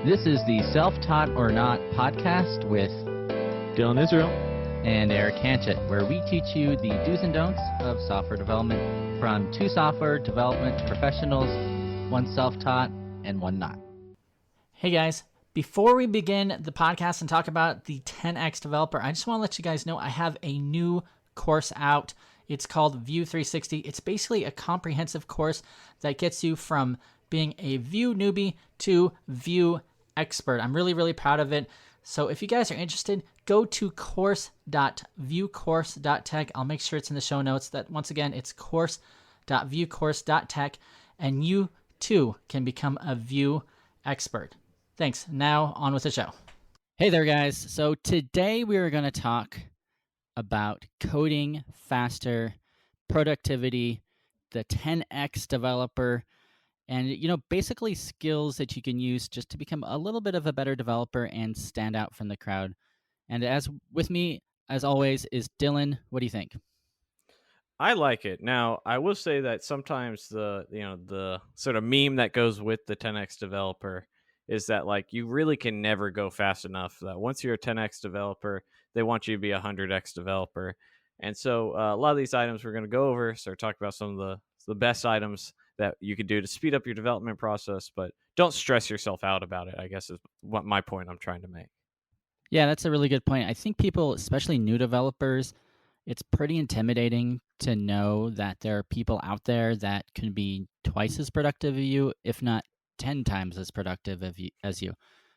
This is the Self-Taught or Not podcast with Dylan Israel and Eric Hanchett, where we teach you the do's and don'ts of software development from two software development professionals, one self-taught and one not. Hey guys, before we begin the podcast and talk about the 10x developer, I just want to let you guys know I have a new course out. It's called Vue 360. It's basically a comprehensive course that gets you from being a Vue newbie to Vue expert. I'm really proud of it. So if you guys are interested, go to course.vuecourse.tech. I'll make sure it's in the show notes. That once again, it's course.vuecourse.tech, and you too can become a Vue expert. Thanks. Now on with the show. Hey there, guys. So today we are going to talk about coding faster, productivity, the 10x developer, and basically skills that you can use just to become a little bit of a better developer and stand out from the crowd. And as with me, as always, is Dylan. What do you think? I like it. Now, I will say that sometimes the sort of meme that goes with the 10x developer is that like you really can never go fast enough. That once you're a 10x developer, they want you to be a 100x developer. And so a lot of these items we're going to go over, start talking about some of the best items that you could do to speed up your development process, but don't stress yourself out about it, I guess is what my point I'm trying to make. Yeah, that's a really good point. I think people, especially new developers, it's pretty intimidating to know that there are people out there that can be twice as productive as you, if not 10 times as productive as you.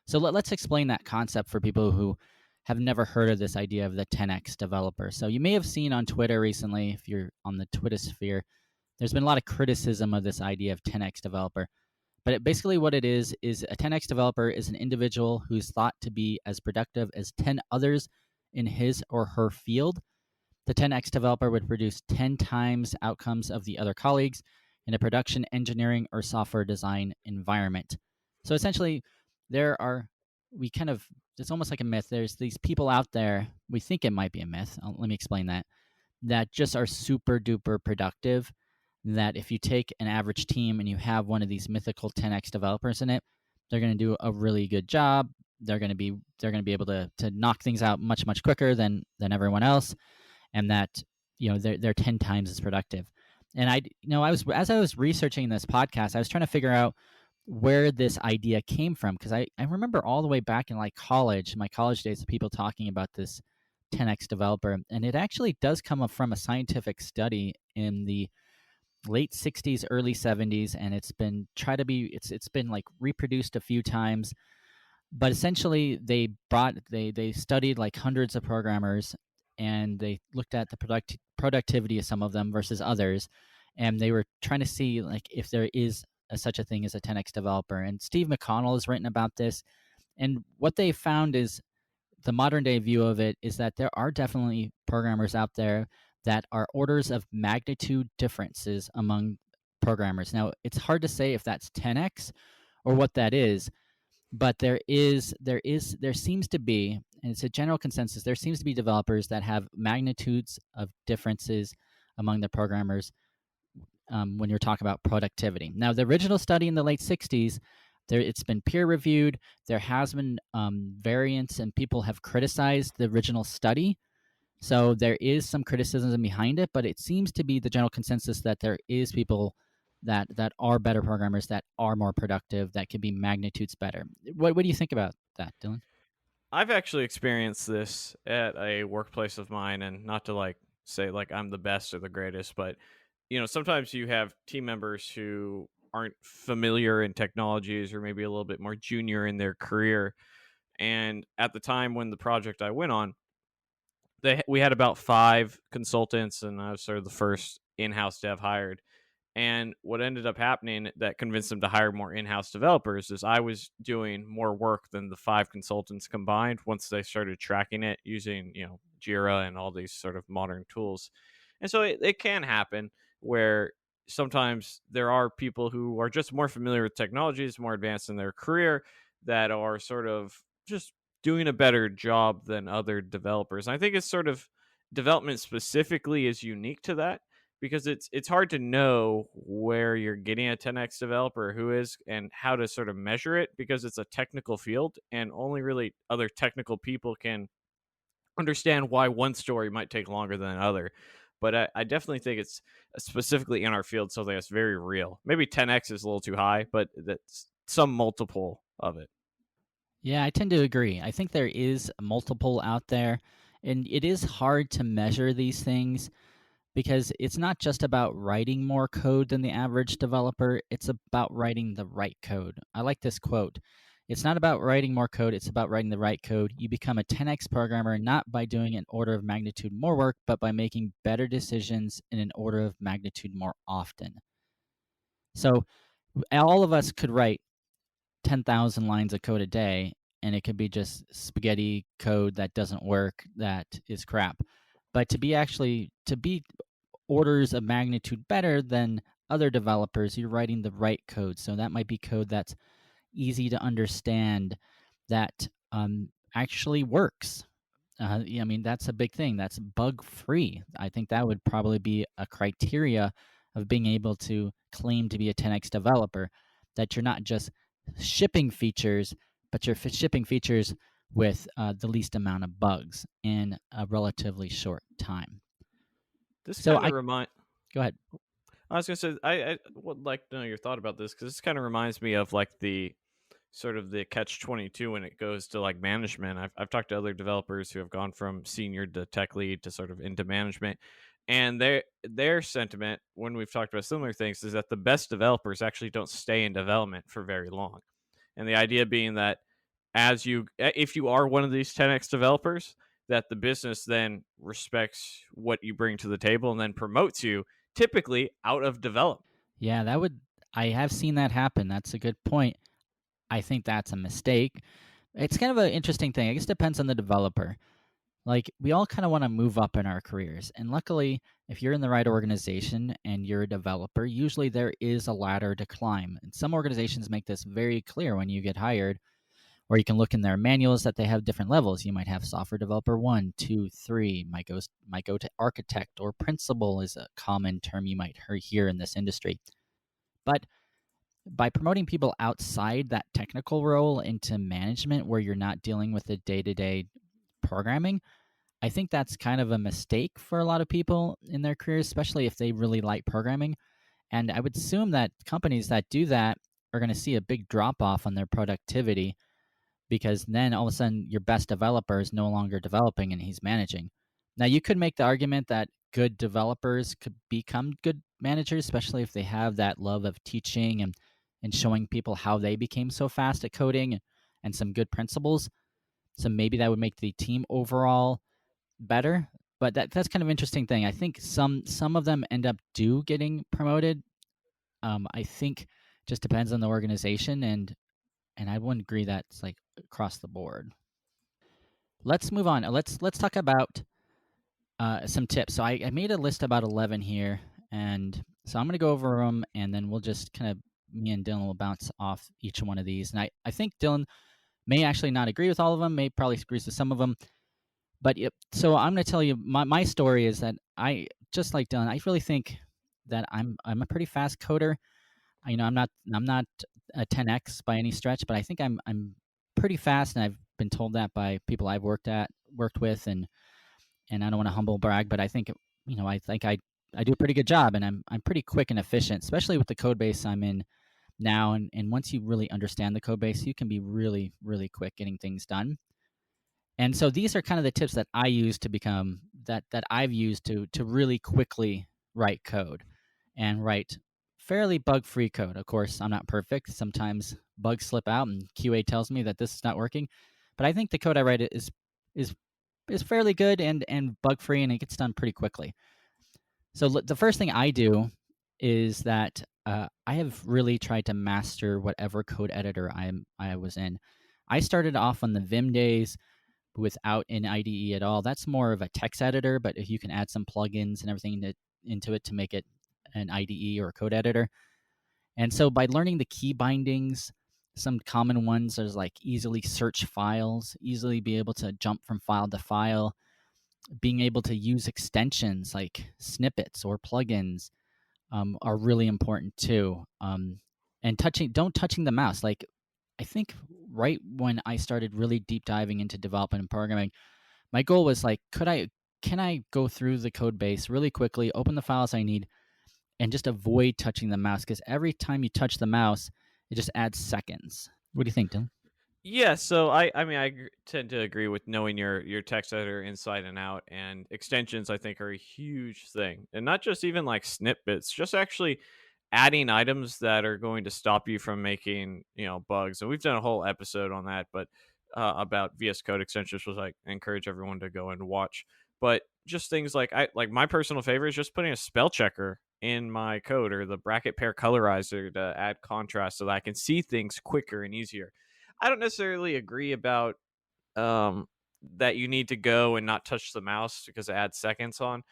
So let's explain that concept for people who have never heard of this idea of the 10x developer. So you may have seen on Twitter recently, if you're on the Twitter sphere, there's been a lot of criticism of this idea of 10x developer. But basically what it is a 10x developer is an individual who's thought to be as productive as 10 others in his or her field. The 10x developer would produce 10 times outcomes of the other colleagues in a production engineering or software design environment. So essentially, it's almost like a myth. There's these people out there, we think it might be a myth, let me explain that just are super duper productive, that if you take an average team and you have one of these mythical 10x developers in it, they're going to do a really good job. They're going to be able to knock things out much quicker than everyone else, and that they're 10 times as productive. And I was researching this podcast, I was trying to figure out where this idea came from, because I remember all the way back in my college days, people talking about this 10x developer, and it actually does come up from a scientific study in the late 60s, early 70s, and it's been like reproduced a few times. But essentially, they studied like hundreds of programmers, and they looked at the productivity of some of them versus others, and they were trying to see like if there is such a thing as a 10x developer. And Steve McConnell has written about this, and what they found is the modern day view of it is that there are definitely programmers out there that are orders of magnitude differences among programmers. Now, it's hard to say if that's 10x or what that is, but there seems to be, and it's a general consensus, there seems to be developers that have magnitudes of differences among the programmers when you're talking about productivity. Now, the original study in the late 60s, it's been peer reviewed. There has been variants, and people have criticized the original study. So there is some criticism behind it, but it seems to be the general consensus that there is people that are better programmers, that are more productive, that can be magnitudes better. What do you think about that, Dylan? I've actually experienced this at a workplace of mine, and not to like say like I'm the best or the greatest, but sometimes you have team members who aren't familiar in technologies or maybe a little bit more junior in their career. And at the time when the project I went on, we had about 5 consultants, and I was sort of the first in-house dev hired. And what ended up happening that convinced them to hire more in-house developers is I was doing more work than the 5 consultants combined once they started tracking it using, Jira and all these sort of modern tools. And so it can happen where sometimes there are people who are just more familiar with technologies, more advanced in their career, that are sort of just doing a better job than other developers. And I think it's sort of development specifically is unique to that, because it's hard to know where you're getting a 10x developer who is and how to sort of measure it, because it's a technical field and only really other technical people can understand why one story might take longer than another. But I definitely think it's specifically in our field something that's very real. Maybe 10x is a little too high, but that's some multiple of it. Yeah, I tend to agree. I think there is a multiple out there, and it is hard to measure these things because it's not just about writing more code than the average developer, it's about writing the right code. I like this quote. It's not about writing more code, it's about writing the right code. You become a 10x programmer not by doing an order of magnitude more work, but by making better decisions in an order of magnitude more often. So all of us could write 10,000 lines of code a day, and it could be just spaghetti code that doesn't work, that is crap. But to be orders of magnitude better than other developers, you're writing the right code. So that might be code that's easy to understand, that actually works. I mean, that's a big thing. That's bug free. I think that would probably be a criteria of being able to claim to be a 10x developer, that you're not just shipping features, but you're shipping features with the least amount of bugs in a relatively short time. This So kind of remind. Go ahead. I was gonna say I would like to know your thought about this, because this kind of reminds me of like the sort of the catch-22 when it goes to like management. I've talked to other developers who have gone from senior to tech lead to sort of into management, and their sentiment when we've talked about similar things is that the best developers actually don't stay in development for very long. And the idea being that if you are one of these 10x developers, that the business then respects what you bring to the table and then promotes you, typically out of development. Yeah, I have seen that happen. That's a good point. I think that's a mistake. It's kind of an interesting thing. I guess it depends on the developer. Like, we all kind of want to move up in our careers. And luckily, if you're in the right organization and you're a developer, usually there is a ladder to climb. And some organizations make this very clear when you get hired, or you can look in their manuals that they have different levels. You might have software developer 1, 2, 3, might go to architect, or principal is a common term you might hear in this industry. But by promoting people outside that technical role into management, where you're not dealing with the day-to-day programming, I think that's kind of a mistake for a lot of people in their careers, especially if they really like programming. And I would assume that companies that do that are going to see a big drop off on their productivity, because then all of a sudden your best developer is no longer developing and he's managing. Now, you could make the argument that good developers could become good managers, especially if they have that love of teaching and showing people how they became so fast at coding and some good principles. So maybe that would make the team overall better. But that's kind of interesting thing. I think some of them end up getting promoted. I think just depends on the organization, and I wouldn't agree that's like across the board. Let's move on. Let's talk about some tips. So I made a list about 11 here, and so I'm going to go over them, and then we'll just kind of, me and Dylan will bounce off each one of these. And I think Dylan may actually not agree with all of them, may probably agrees with some of them. But so I'm going to tell you my story is that I, just like Dylan, I really think that I'm a pretty fast coder. I'm not a 10x by any stretch, but I think I'm pretty fast, and I've been told that by people I've worked with, and I don't want to humble brag, but I think I do a pretty good job, and I'm pretty quick and efficient, especially with the code base I'm in now. And once you really understand the code base, you can be really, really quick getting things done. And so these are kind of the tips that I use to become that I've used to really quickly write code and write fairly bug-free code. Of course, I'm not perfect. Sometimes bugs slip out and QA tells me that this is not working. But I think the code I write is fairly good and bug-free, and it gets done pretty quickly. So the first thing I do is that I have really tried to master whatever code editor I was in. I started off on the Vim days without an IDE at all. That's more of a text editor, but if you can add some plugins and everything into it to make it an IDE or a code editor. And so by learning the key bindings, some common ones are like easily search files, easily be able to jump from file to file, being able to use extensions like snippets or plugins are really important too. And touching the mouse. Like, I think right when I started really deep diving into development and programming, my goal was like, can I go through the code base really quickly, open the files I need, and just avoid touching the mouse? Because every time you touch the mouse, it just adds seconds. What do you think, Dylan? Yeah, so I mean tend to agree with knowing your text editor inside and out, and extensions I think are a huge thing, and not just even like snippets, just actually adding items that are going to stop you from making bugs. And we've done a whole episode on that, but about VS Code extensions, which I encourage everyone to go and watch. But just things like my personal favorite is just putting a spell checker in my code, or the bracket pair colorizer to add contrast so that I can see things quicker and easier. I don't necessarily agree about um, that you need to go and not touch the mouse because it adds seconds on.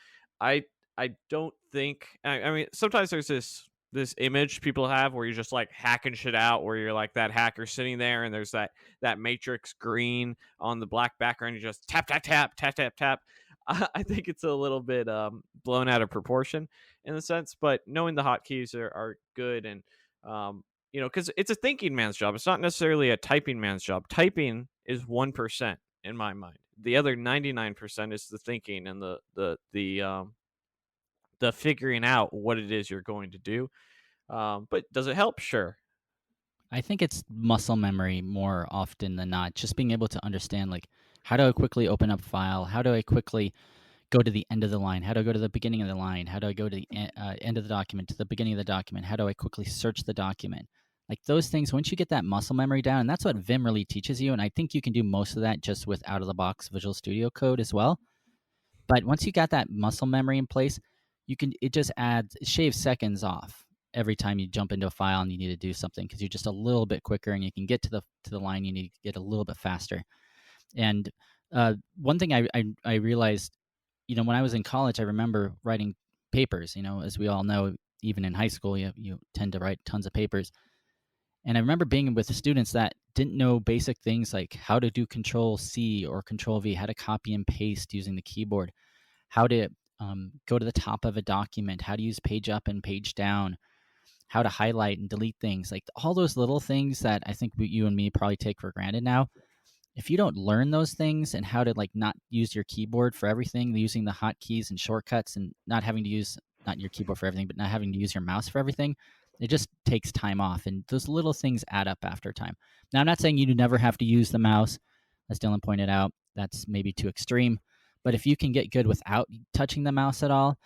I I don't think. I mean, sometimes there's this image people have where you're just like hacking shit out, where you're like that hacker sitting there, and there's that matrix green on the black background. You just tap tap tap tap tap tap. I think it's a little bit blown out of proportion in the sense, but knowing the hotkeys are good. And because it's a thinking man's job. It's not necessarily a typing man's job. Typing is 1% in my mind. The other 99% is the thinking and the figuring out what it is you're going to do. But does it help? Sure. I think it's muscle memory more often than not. Just being able to understand, like, how do I quickly open up a file? How do I quickly go to the end of the line? How do I go to the beginning of the line? How do I go to the end of the document, to the beginning of the document? How do I quickly search the document? Like, those things, once you get that muscle memory down, and that's what Vim really teaches you, and I think you can do most of that just with out-of-the-box Visual Studio Code as well. But once you got that muscle memory in place, it shaves seconds off every time you jump into a file and you need to do something, because you're just a little bit quicker and you can get to the line you need to get a little bit faster. And one thing I realized, when I was in college, I remember writing papers. As we all know, even in high school, you tend to write tons of papers. And I remember being with the students that didn't know basic things like how to do Control C or Control V, how to copy and paste using the keyboard, how to go to the top of a document, how to use page up and page down, how to highlight and delete things, like all those little things that I think you and me probably take for granted now. If you don't learn those things, and how to like not use your keyboard for everything, using the hotkeys and shortcuts, and not having to use not your keyboard for everything, but not having to use your mouse for everything, it just takes time off, and those little things add up after time. Now, I'm not saying you never have to use the mouse, as Dylan pointed out. That's maybe too extreme, but if you can get good without touching the mouse at all,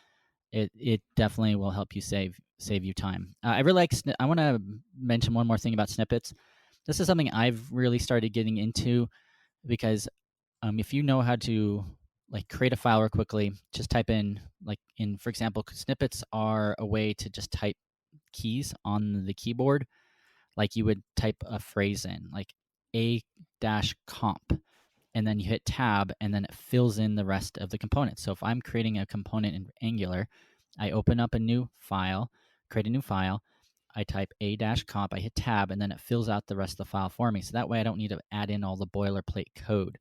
it definitely will help you save you time. I really like. I want to mention one more thing about snippets. This is something I've really started getting into, because if you know how to like create a file real quickly, just type in, for example, snippets are a way to just type keys on the keyboard, like you would type a phrase in, like a-comp, and then you hit tab, and then it fills in the rest of the components. So if I'm creating a component in Angular, I open up a new file, create a new file, I type a-comp, I hit tab, and then it fills out the rest of the file for me. So that way I don't need to add in all the boilerplate code.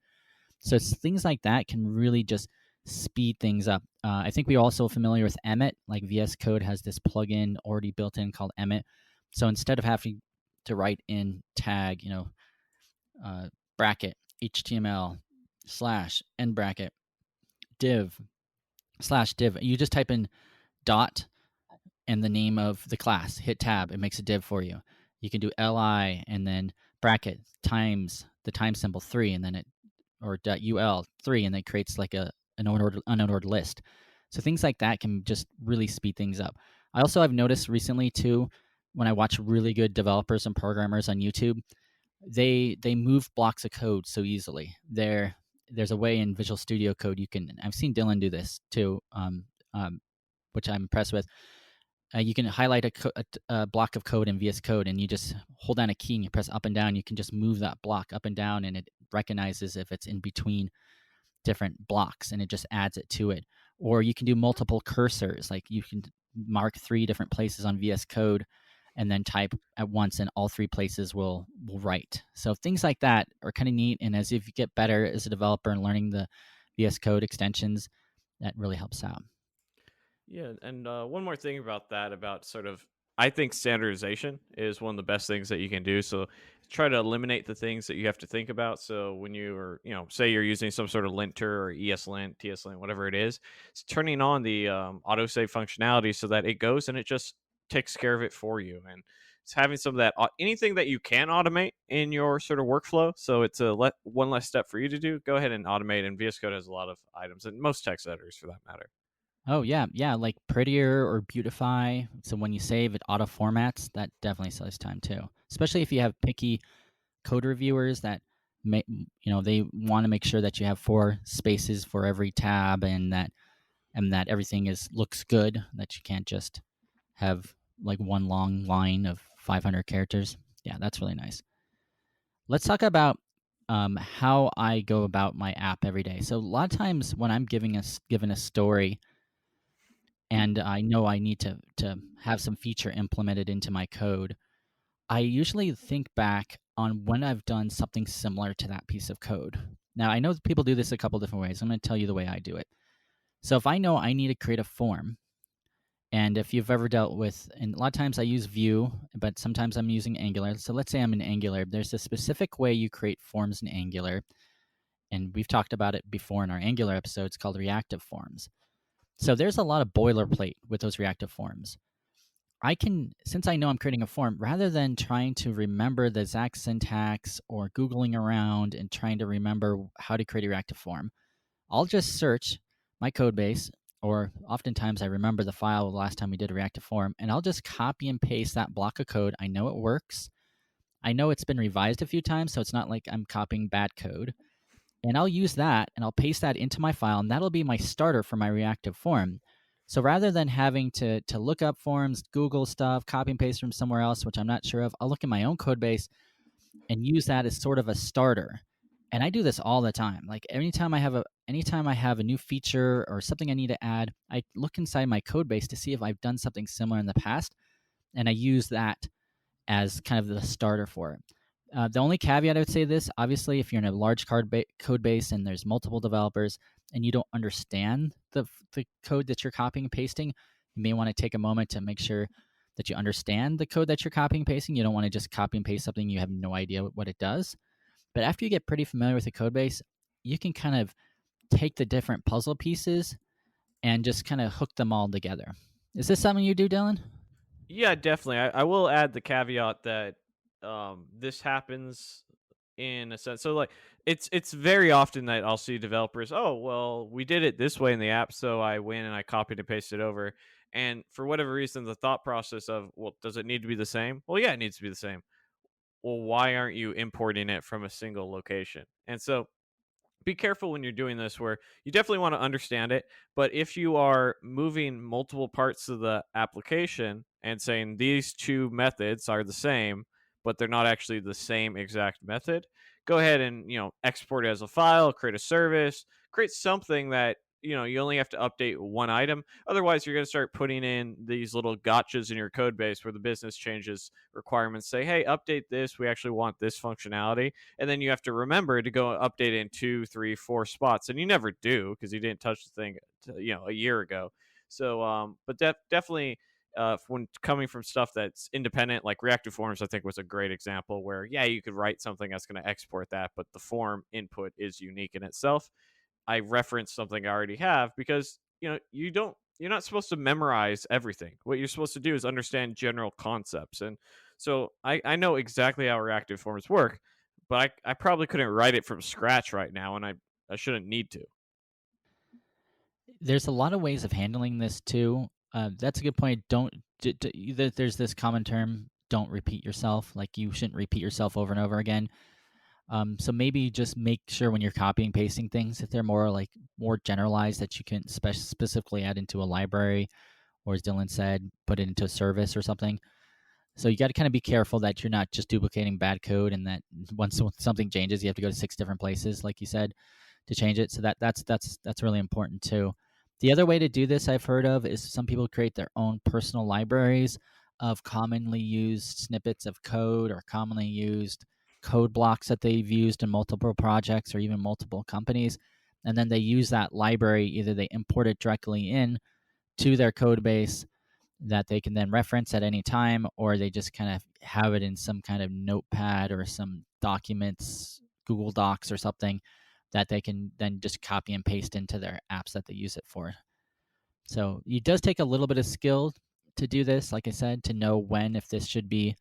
So it's things like that can really just speed things up. I think we're also familiar with Emmet. Like VS Code has this plugin already built in called Emmet. So instead of having to write in tag, bracket, HTML, / end bracket, div, / div, you just type in dot and the name of the class, hit tab, it makes a div for you. You can do li and then bracket times the time symbol 3, and then or .ul 3, and it creates like an unordered list. So things like that can just really speed things up. I've noticed recently too, when I watch really good developers and programmers on YouTube, they move blocks of code so easily. There's a way in Visual Studio Code I've seen Dylan do this too, which I'm impressed with. You can highlight a block of code in VS Code, and you just hold down a key and you press up and down. You can just move that block up and down, and it recognizes if it's in between different blocks, and it just adds it to it. Or you can do multiple cursors, like you can mark 3 different places on VS Code and then type at once, and all 3 places will write. So things like that are kind of neat. And as if you get better as a developer and learning the VS Code extensions. That really helps out. Yeah, and one more thing about that, about sort of, I think standardization is one of the best things that you can do. So try to eliminate the things that you have to think about. So when you are, say you're using some sort of linter or ESLint, TSLint, whatever it is, it's turning on the autosave functionality so that it goes and it just takes care of it for you. And it's having some of that, anything that you can automate in your sort of workflow. So it's one less step for you to do. Go ahead and automate. And VS Code has a lot of items, and most text editors for that matter. Oh yeah, yeah, like Prettier or Beautify. So when you save, it auto formats. That definitely saves time too, especially if you have picky code reviewers that they want to make sure that you have 4 spaces for every tab, and that everything looks good. That you can't just have like one long line of 500 characters. Yeah, that's really nice. Let's talk about how I go about my app every day. So a lot of times when I'm given a story, and I know I need to have some feature implemented into my code, I usually think back on when I've done something similar to that piece of code. Now, I know people do this a couple different ways. I'm going to tell you the way I do it. So if I know I need to create a form, and if you've ever dealt with, and a lot of times I use Vue, but sometimes I'm using Angular. So let's say I'm in Angular. There's a specific way you create forms in Angular, and we've talked about it before in our Angular episodes, called reactive forms. So there's a lot of boilerplate with those reactive forms. Since I know I'm creating a form, rather than trying to remember the exact syntax or Googling around and trying to remember how to create a reactive form, I'll just search my code base, or oftentimes I remember the file the last time we did a reactive form, and I'll just copy and paste that block of code. I know it works. I know it's been revised a few times, so it's not like I'm copying bad code. And I'll use that and I'll paste that into my file, and that'll be my starter for my reactive form. So rather than having to look up forms, Google stuff, copy and paste from somewhere else, which I'm not sure of, I'll look in my own code base and use that as sort of a starter. And I do this all the time. Like anytime I have a new feature or something I need to add, I look inside my code base to see if I've done something similar in the past, and I use that as kind of the starter for it. The only caveat I would say this, obviously, if you're in a large code base and there's multiple developers and you don't understand the code that you're copying and pasting, you may want to take a moment to make sure that you understand the code that you're copying and pasting. You don't want to just copy and paste something you have no idea what it does. But after you get pretty familiar with the code base, you can kind of take the different puzzle pieces and just kind of hook them all together. Is this something you do, Dylan? Yeah, definitely. I will add the caveat that this happens in a sense. So like it's very often that I'll see developers, oh well, we did it this way in the app, so I went and I copied and pasted over. And for whatever reason, the thought process of, well, does it need to be the same? Well, yeah, it needs to be the same. Well, why aren't you importing it from a single location? And so be careful when you're doing this, where you definitely want to understand it, but if you are moving multiple parts of the application and saying these 2 methods are the same but they're not actually the same exact method, go ahead and export it as a file, create a service, create something that you only have to update one item. Otherwise, you're going to start putting in these little gotchas in your code base where the business changes requirements, say, hey, update this, we actually want this functionality, and then you have to remember to go update it in 2, 3, 4 spots, and you never do because you didn't touch the thing a year ago. So but definitely when coming from stuff that's independent, like reactive forms, I think was a great example where, yeah, you could write something that's going to export that, but the form input is unique in itself. I reference something I already have because you're not supposed to memorize everything. What you're supposed to do is understand general concepts. And so I know exactly how reactive forms work, but I probably couldn't write it from scratch right now, and I shouldn't need to. There's a lot of ways of handling this too. That's a good point. There's this common term, don't repeat yourself. Like you shouldn't repeat yourself over and over again. So maybe just make sure when you're copying pasting things that they're more generalized, that you can specifically add into a library, or as Dylan said, put it into a service or something. So you got to kind of be careful that you're not just duplicating bad code, and that once something changes, you have to go to 6 different places, like you said, to change it. So that's really important too. The other way to do this I've heard of is some people create their own personal libraries of commonly used snippets of code or commonly used code blocks that they've used in multiple projects or even multiple companies. and then they use that library. Either they import it directly in to their code base that they can then reference at any time, or they just kind of have it in some kind of notepad or some documents, Google Docs or something, that they can then just copy and paste into their apps that they use it for. So it does take a little bit of skill to do this, like I said, to know when, if this should be,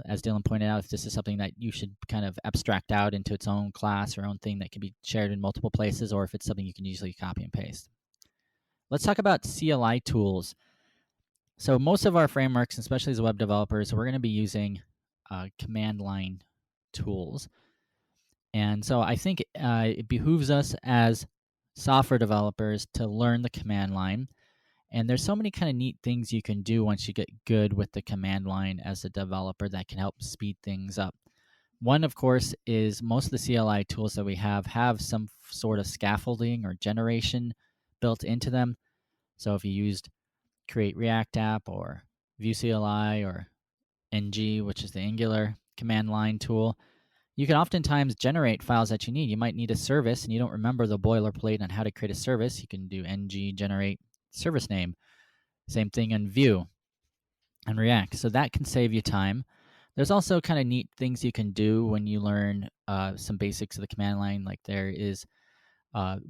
as Dylan pointed out, if this is something that you should kind of abstract out into its own class or own thing that can be shared in multiple places, or if it's something you can easily copy and paste. Let's talk about CLI tools. So most of our frameworks, especially as web developers, we're going to be using command line tools. And so I think it behooves us as software developers to learn the command line. And there's so many kind of neat things you can do once you get good with the command line as a developer that can help speed things up. One, of course, is most of the CLI tools that we have some sort of scaffolding or generation built into them. So if you used Create React App or Vue CLI or NG, which is the Angular command line tool, you can oftentimes generate files that you need. You might need a service and you don't remember the boilerplate on how to create a service. You can do ng generate service name. Same thing in Vue and React. So that can save you time. There's also kind of neat things you can do when you learn some basics of the command line. Like there is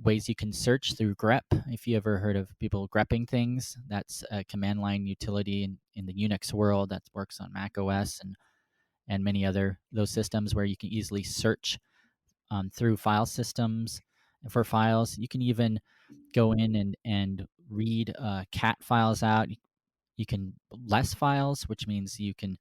ways you can search through grep. If you ever heard of people grepping things, that's a command line utility in the Unix world that works on Mac OS and many other those systems where you can easily search through file systems for files. You can even go in and read cat files out. You can less files, which means you can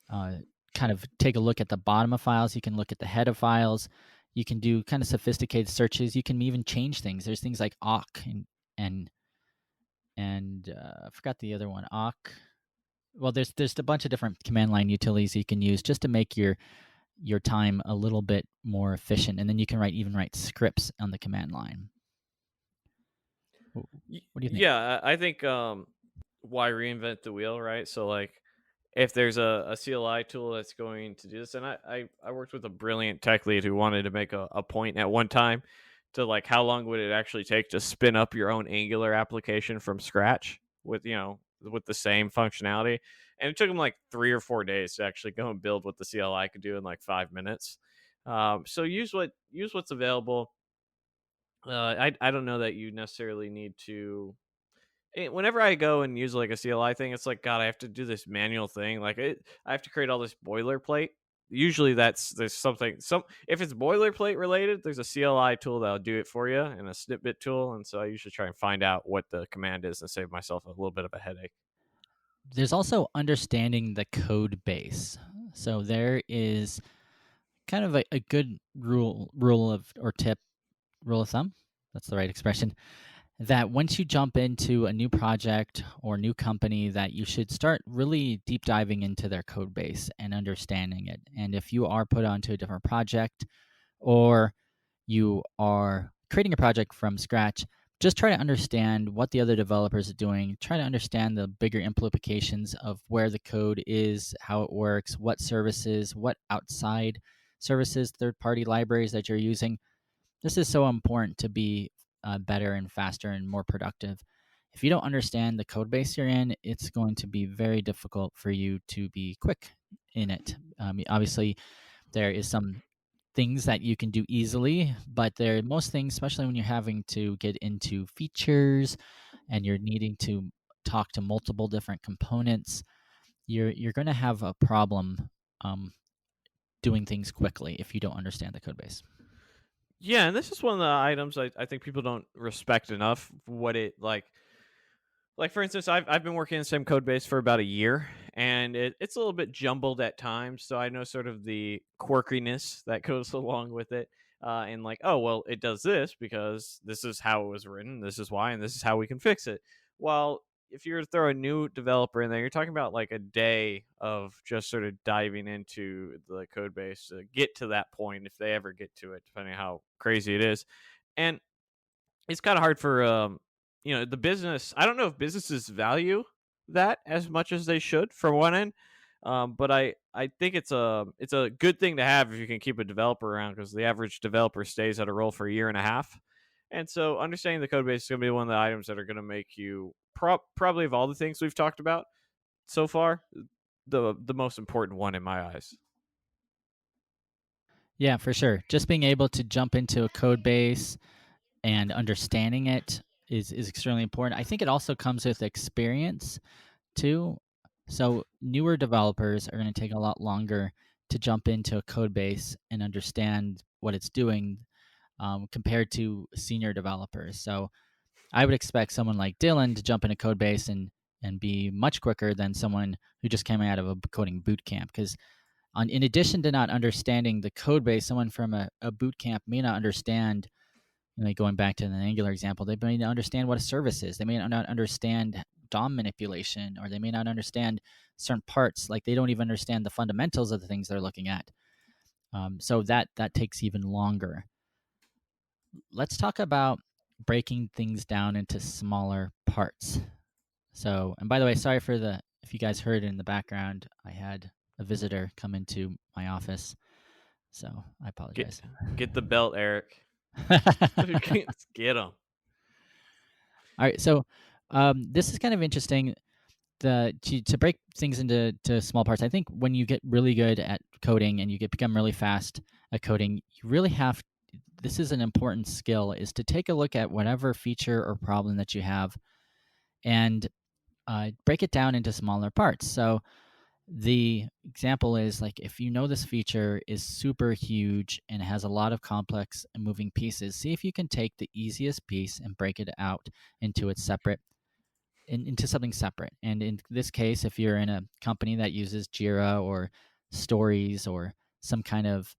kind of take a look at the bottom of files. You can look at the head of files. You can do kind of sophisticated searches. You can even change things. There's things like awk and I forgot the other one, awk. Well, there's a bunch of different command line utilities you can use just to make your time a little bit more efficient, and then you can even write scripts on the command line. What do you think? Yeah, I think why reinvent the wheel, right? So like if there's a CLI tool that's going to do this, and I worked with a brilliant tech lead who wanted to make a point at one time to like how long would it actually take to spin up your own Angular application from scratch with with the same functionality, and it took him like 3 or 4 days to actually go and build what the CLI could do in like 5 minutes. So use what's available. I don't know that you necessarily need to. Whenever I go and use like a CLI thing, it's like God, I have to do this manual thing. I have to create all this boilerplate. Usually, there's something. If it's boilerplate related, there's a CLI tool that'll do it for you, and a snippet tool. And so I usually try and find out what the command is and save myself a little bit of a headache. There's also understanding the code base. So there is kind of a good rule of thumb. That's the right expression. That once you jump into a new project or new company, that you should start really deep diving into their code base and understanding it. And if you are put onto a different project or you are creating a project from scratch, just try to understand what the other developers are doing. Try to understand the bigger implications of where the code is, how it works, what services, what outside services, third-party libraries that you're using. This is so important to be better and faster and more productive. If you don't understand the code base you're in, it's going to be very difficult for you to be quick in it. Obviously, there is some things that you can do easily, but most things, especially when you're having to get into features and you're needing to talk to multiple different components, you're going to have a problem doing things quickly if you don't understand the code base. Yeah, and this is one of the items I think people don't respect enough. What it like for instance, I've been working in the same code base for about a year, and it's a little bit jumbled at times. So I know sort of the quirkiness that goes along with it, and like, oh well, it does this because this is how it was written, this is why, and this is how we can fix it. Well, if you're to throw a new developer in there, you're talking about like a day of just sort of diving into the code base to get to that point, if they ever get to it, depending on how crazy it is. And it's kind of hard for the business. I don't know if businesses value that as much as they should from one end. But I think it's a good thing to have if you can keep a developer around, because the average developer stays at a role for a year and a half. And so understanding the code base is going to be one of the items that are going to make you probably, of all the things we've talked about so far, the most important one in my eyes. Yeah, for sure. Just being able to jump into a code base and understanding it is extremely important. I think it also comes with experience too. So newer developers are going to take a lot longer to jump into a code base and understand what it's doing compared to senior developers. So I would expect someone like Dylan to jump in a code base and be much quicker than someone who just came out of a coding boot camp. Because in addition to not understanding the code base, someone from a boot camp may not understand, going back to the Angular example, they may not understand what a service is. They may not understand DOM manipulation, or they may not understand certain parts. Like they don't even understand the fundamentals of the things they're looking at. So that takes even longer. Let's talk about breaking things down into smaller parts. So, and by the way, sorry for if you guys heard in the background, I had a visitor come into my office. So I apologize. Get the belt, Eric. Get them. All right. So this is kind of interesting. To break things into small parts. I think when you get really good at coding and you become really fast at coding, you really have. This is an important skill: is to take a look at whatever feature or problem that you have, and break it down into smaller parts. So the example is like if you know this feature is super huge and has a lot of complex and moving pieces, see if you can take the easiest piece and break it out into its separate into something separate. And in this case, if you're in a company that uses Jira or Stories or some kind of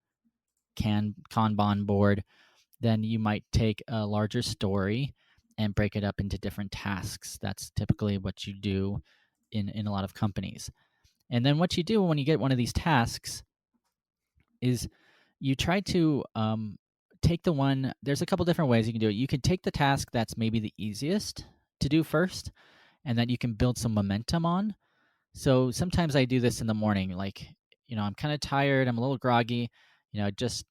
Kanban board, then you might take a larger story and break it up into different tasks. That's typically what you do in a lot of companies. And then what you do when you get one of these tasks is you try to take the one. There's a couple different ways you can do it. You can take the task that's maybe the easiest to do first, and that you can build some momentum on. So sometimes I do this in the morning, like, I'm kind of tired, I'm a little groggy, just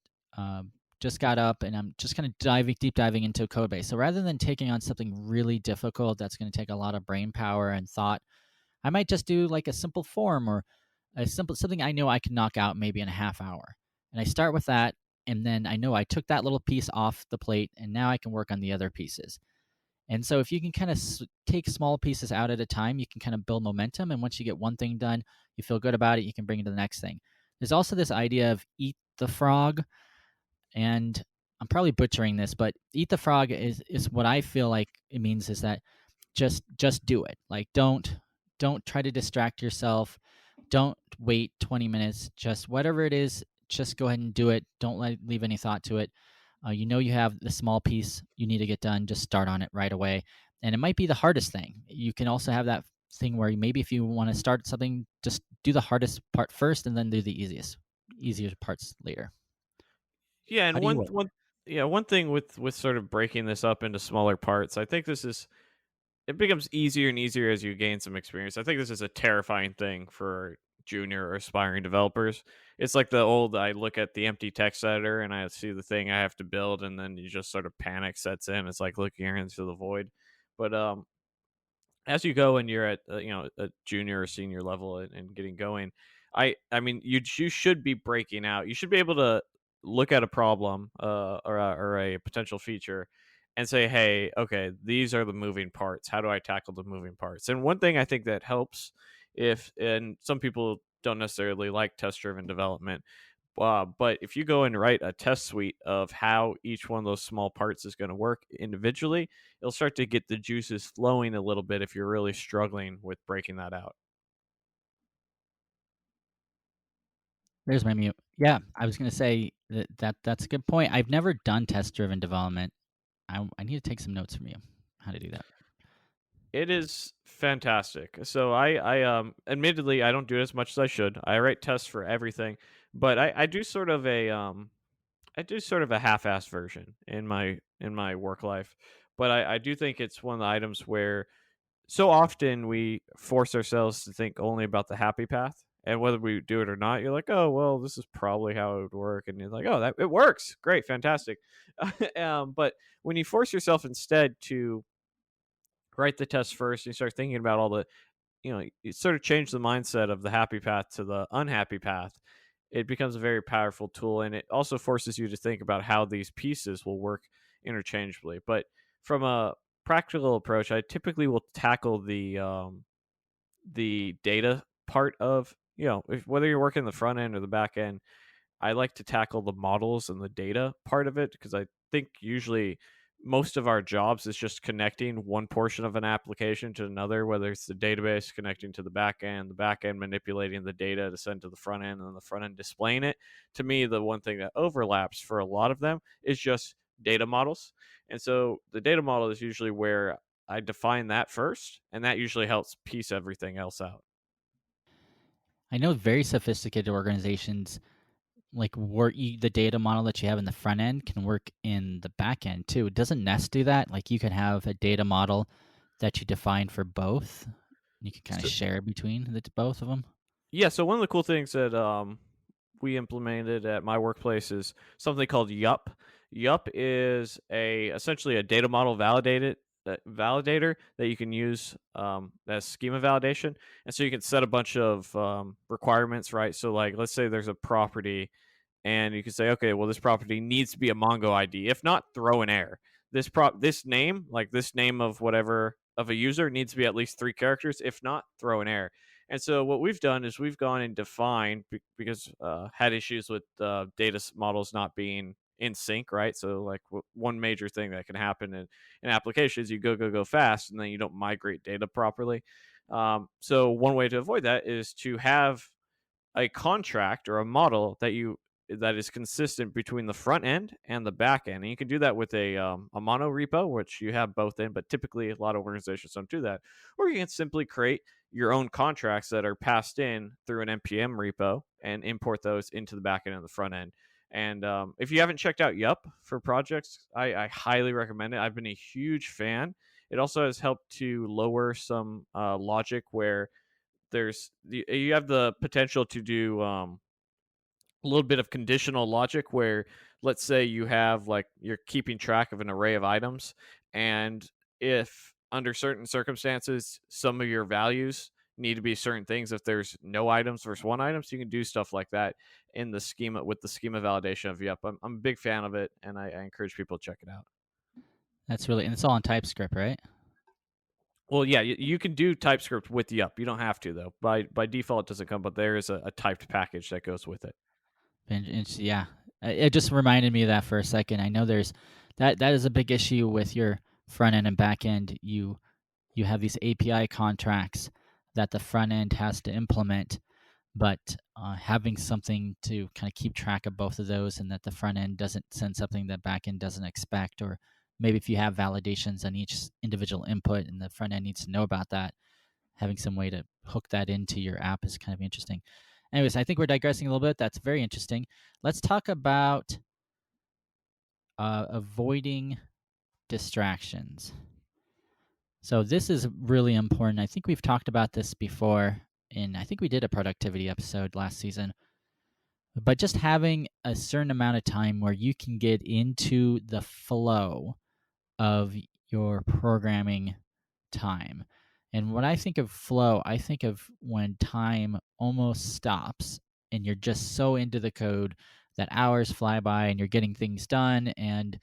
got up and I'm just kind of deep diving into a code base. So rather than taking on something really difficult that's going to take a lot of brain power and thought, I might just do like a simple form or something I know I can knock out maybe in a half hour. And I start with that, and then I know I took that little piece off the plate, and now I can work on the other pieces. And so if you can kind of take small pieces out at a time, you can kind of build momentum. And once you get one thing done, you feel good about it, you can bring it to the next thing. There's also this idea of eat the frog. And I'm probably butchering this, but eat the frog is what I feel like it means is that just do it. Like don't try to distract yourself. Don't wait 20 minutes. Just whatever it is, just go ahead and do it. Don't leave any thought to it. You have the small piece you need to get done, just start on it right away. And it might be the hardest thing. You can also have that thing where maybe if you want to start something, just do the hardest part first and then do the easier parts later. Yeah, and How do you one thing with sort of breaking this up into smaller parts, I think it becomes easier and easier as you gain some experience. I think this is a terrifying thing for junior or aspiring developers. It's like I look at the empty text editor and I see the thing I have to build, and then you just sort of panic sets in. It's like looking into the void. But as you go and you're at a junior or senior level and getting going, I mean you should be breaking out. You should be able to look at a problem or a potential feature and say, hey, okay, these are the moving parts. How do I tackle the moving parts? And one thing I think that helps, and some people don't necessarily like test driven development, but if you go and write a test suite of how each one of those small parts is going to work individually, you'll start to get the juices flowing a little bit if you're really struggling with breaking that out. There's my mute. Yeah, I was going to say that's a good point. I've never done test-driven development. I need to take some notes from you how to do that. It is fantastic. So I admittedly I don't do it as much as I should. I write tests for everything, but I do sort of a half-assed version in my work life. But I do think it's one of the items where so often we force ourselves to think only about the happy path And whether we do it or not, you're like, oh, well, this is probably how it would work. And you're like, oh, that it works. Great, fantastic. But when you force yourself instead to write the test first, you start thinking about all the, you sort of change the mindset of the happy path to the unhappy path. It becomes a very powerful tool. And it also forces you to think about how these pieces will work interchangeably. But from a practical approach, I typically will tackle the data part of, whether you're working the front end or the back end. I like to tackle the models and the data part of it because I think usually most of our jobs is just connecting one portion of an application to another, whether it's the database connecting to the back end manipulating the data to send to the front end, and then the front end displaying it. To me, the one thing that overlaps for a lot of them is just data models. And so the data model is usually where I define that first, and that usually helps piece everything else out. I know very sophisticated organizations like the data model that you have in the front end can work in the back end too. Doesn't Nest do that? Like you can have a data model that you define for both. You can kind of So, share between both of them. yeah, so one of the cool things that we implemented at my workplace is something called Yup. Yup is essentially a data model validator that you can use as schema validation, and so you can set a bunch of requirements, right? So, like, let's say there's a property, and you can say, okay, well, this property needs to be a Mongo ID. If not, throw an error. This name, like this name of whatever of a user, needs to be at least 3 characters. If not, throw an error. And so what we've done is we've gone and defined because had issues with data models not being in sync, right? So like one major thing that can happen in applications, you go fast, and then you don't migrate data properly. So one way to avoid that is to have a contract or a model that is consistent between the front end and the back end. And you can do that with a mono repo, which you have both in, but typically a lot of organizations don't do that. Or you can simply create your own contracts that are passed in through an npm repo and import those into the back end and the front end. And if you haven't checked out Yup for projects, I highly recommend it. I've been a huge fan. It also has helped to lower some logic where you have the potential to do a little bit of conditional logic where, let's say you have, like, you're keeping track of an array of items, and if under certain circumstances some of your values need to be certain things, if there's no items versus one item, so you can do stuff like that in the schema with the schema validation of Yup. I'm a big fan of it, and I encourage people to check it out. And it's all in TypeScript, right? Well, yeah, you can do TypeScript with Yup. You don't have to, though. By default, it doesn't come, but there is a typed package that goes with it. Yeah, it just reminded me of that for a second. I know there's that is a big issue with your front end and back end. You have these API contracts that the front end has to implement, but having something to kind of keep track of both of those, and that the front end doesn't send something that back end doesn't expect, or maybe if you have validations on each individual input and the front end needs to know about that, having some way to hook that into your app is kind of interesting. Anyways, I think we're digressing a little bit. That's very interesting. Let's talk about avoiding distractions. So this is really important. I think we've talked about this before, and I think we did a productivity episode last season. But just having a certain amount of time where you can get into the flow of your programming time. And when I think of flow, I think of when time almost stops and you're just so into the code that hours fly by and you're getting things done and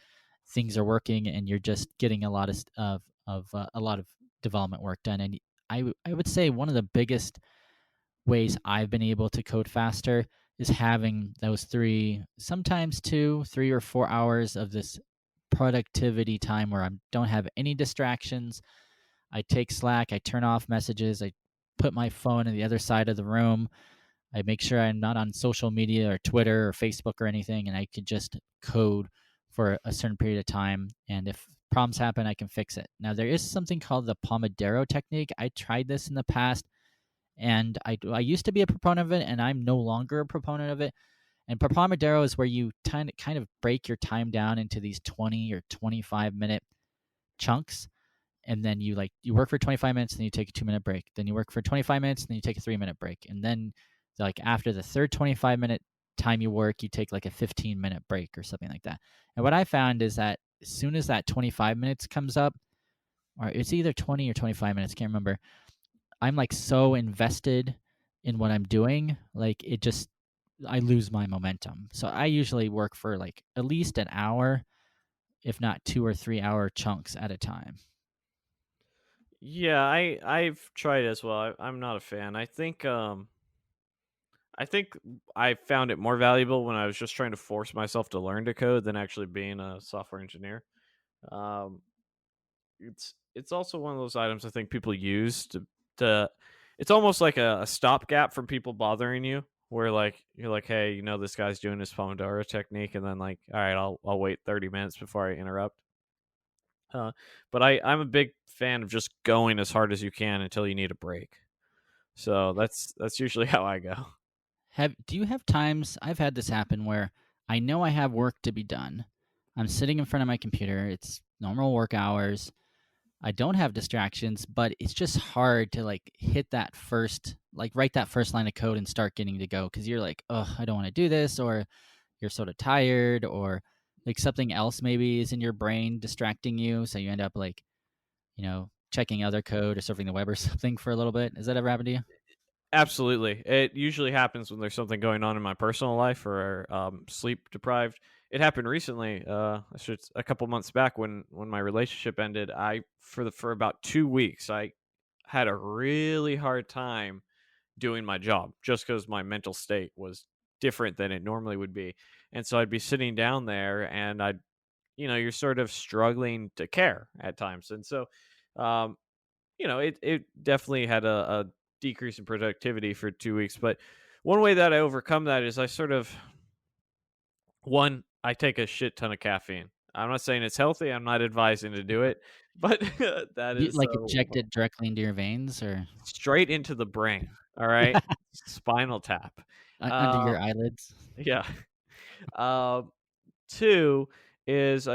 things are working and you're just getting a lot of development work done. And I would say one of the biggest ways I've been able to code faster is having those sometimes 2, 3, or 4 hours of this productivity time where I don't have any distractions. I take Slack, I turn off messages, I put my phone in the other side of the room. I make sure I'm not on social media or Twitter or Facebook or anything, and I can just code for a certain period of time. And if problems happen, I can fix it. Now, there is something called the Pomodoro technique. I tried this in the past, and I used to be a proponent of it, and I'm no longer a proponent of it. And Pomodoro is where you kind of break your time down into these 20 or 25-minute chunks. And then you work for 25 minutes, then you take a 2-minute break. Then you work for 25 minutes, then you take a 3-minute break. And then So like after the third 25-minute time you work, you take like a 15-minute break or something like that. And what I found is that as soon as that 25 minutes comes up, or it's either 20 or 25 minutes, can't remember, I'm like so invested in what I'm doing, like it just, I lose my momentum. So I usually work for like at least an hour, if not 2 or 3 hour chunks at a time. Yeah, I've tried as well. I'm not a fan. I think I found it more valuable when I was just trying to force myself to learn to code than actually being a software engineer. Um, it's also one of those items I think people use to it's almost like a stopgap from people bothering you. Where like you're like, hey, this guy's doing his Pomodoro technique, and then like, all right, I'll wait 30 minutes before I interrupt. Uh, but I'm a big fan of just going as hard as you can until you need a break. So that's usually how I go. Do you have times, I've had this happen where I know I have work to be done. I'm sitting in front of my computer. It's normal work hours. I don't have distractions, but it's just hard to like hit that first, like write that first line of code and start getting to go because you're like, oh, I don't want to do this, or you're sort of tired, or like something else maybe is in your brain distracting you. So you end up like, checking other code or surfing the web or something for a little bit. Has that ever happened to you? Absolutely. It usually happens when there's something going on in my personal life or sleep deprived. It happened recently, a couple months back when my relationship ended. For about 2 weeks, I had a really hard time doing my job just because my mental state was different than it normally would be. And so I'd be sitting down there and you're sort of struggling to care at times. And so, um, it definitely had a decrease in productivity for 2 weeks. But one way that I overcome that is I take a shit ton of caffeine. I'm not saying it's healthy. I'm not advising to do it, but that You is like inject it directly into your veins or straight into the brain. All right, spinal tap. under your Um, eyelids? yeah. Um, Two is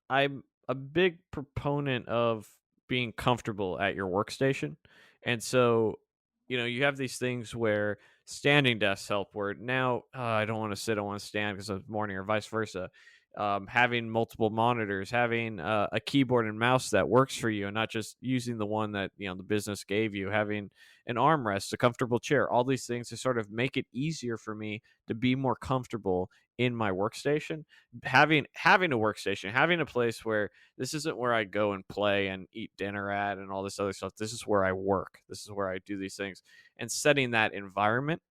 I'm a big proponent of being comfortable at your workstation. And so, you have these things where standing desks help, where now I don't want to sit, I want to stand because of morning, or vice versa. Having multiple monitors, having a keyboard and mouse that works for you, and not just using the one that the business gave you. Having an armrest, a comfortable chair, all these things to sort of make it easier for me to be more comfortable in my workstation. Having a workstation, having a place where this isn't where I go and play and eat dinner at and all this other stuff. This is where I work. This is where I do these things, and setting that environment.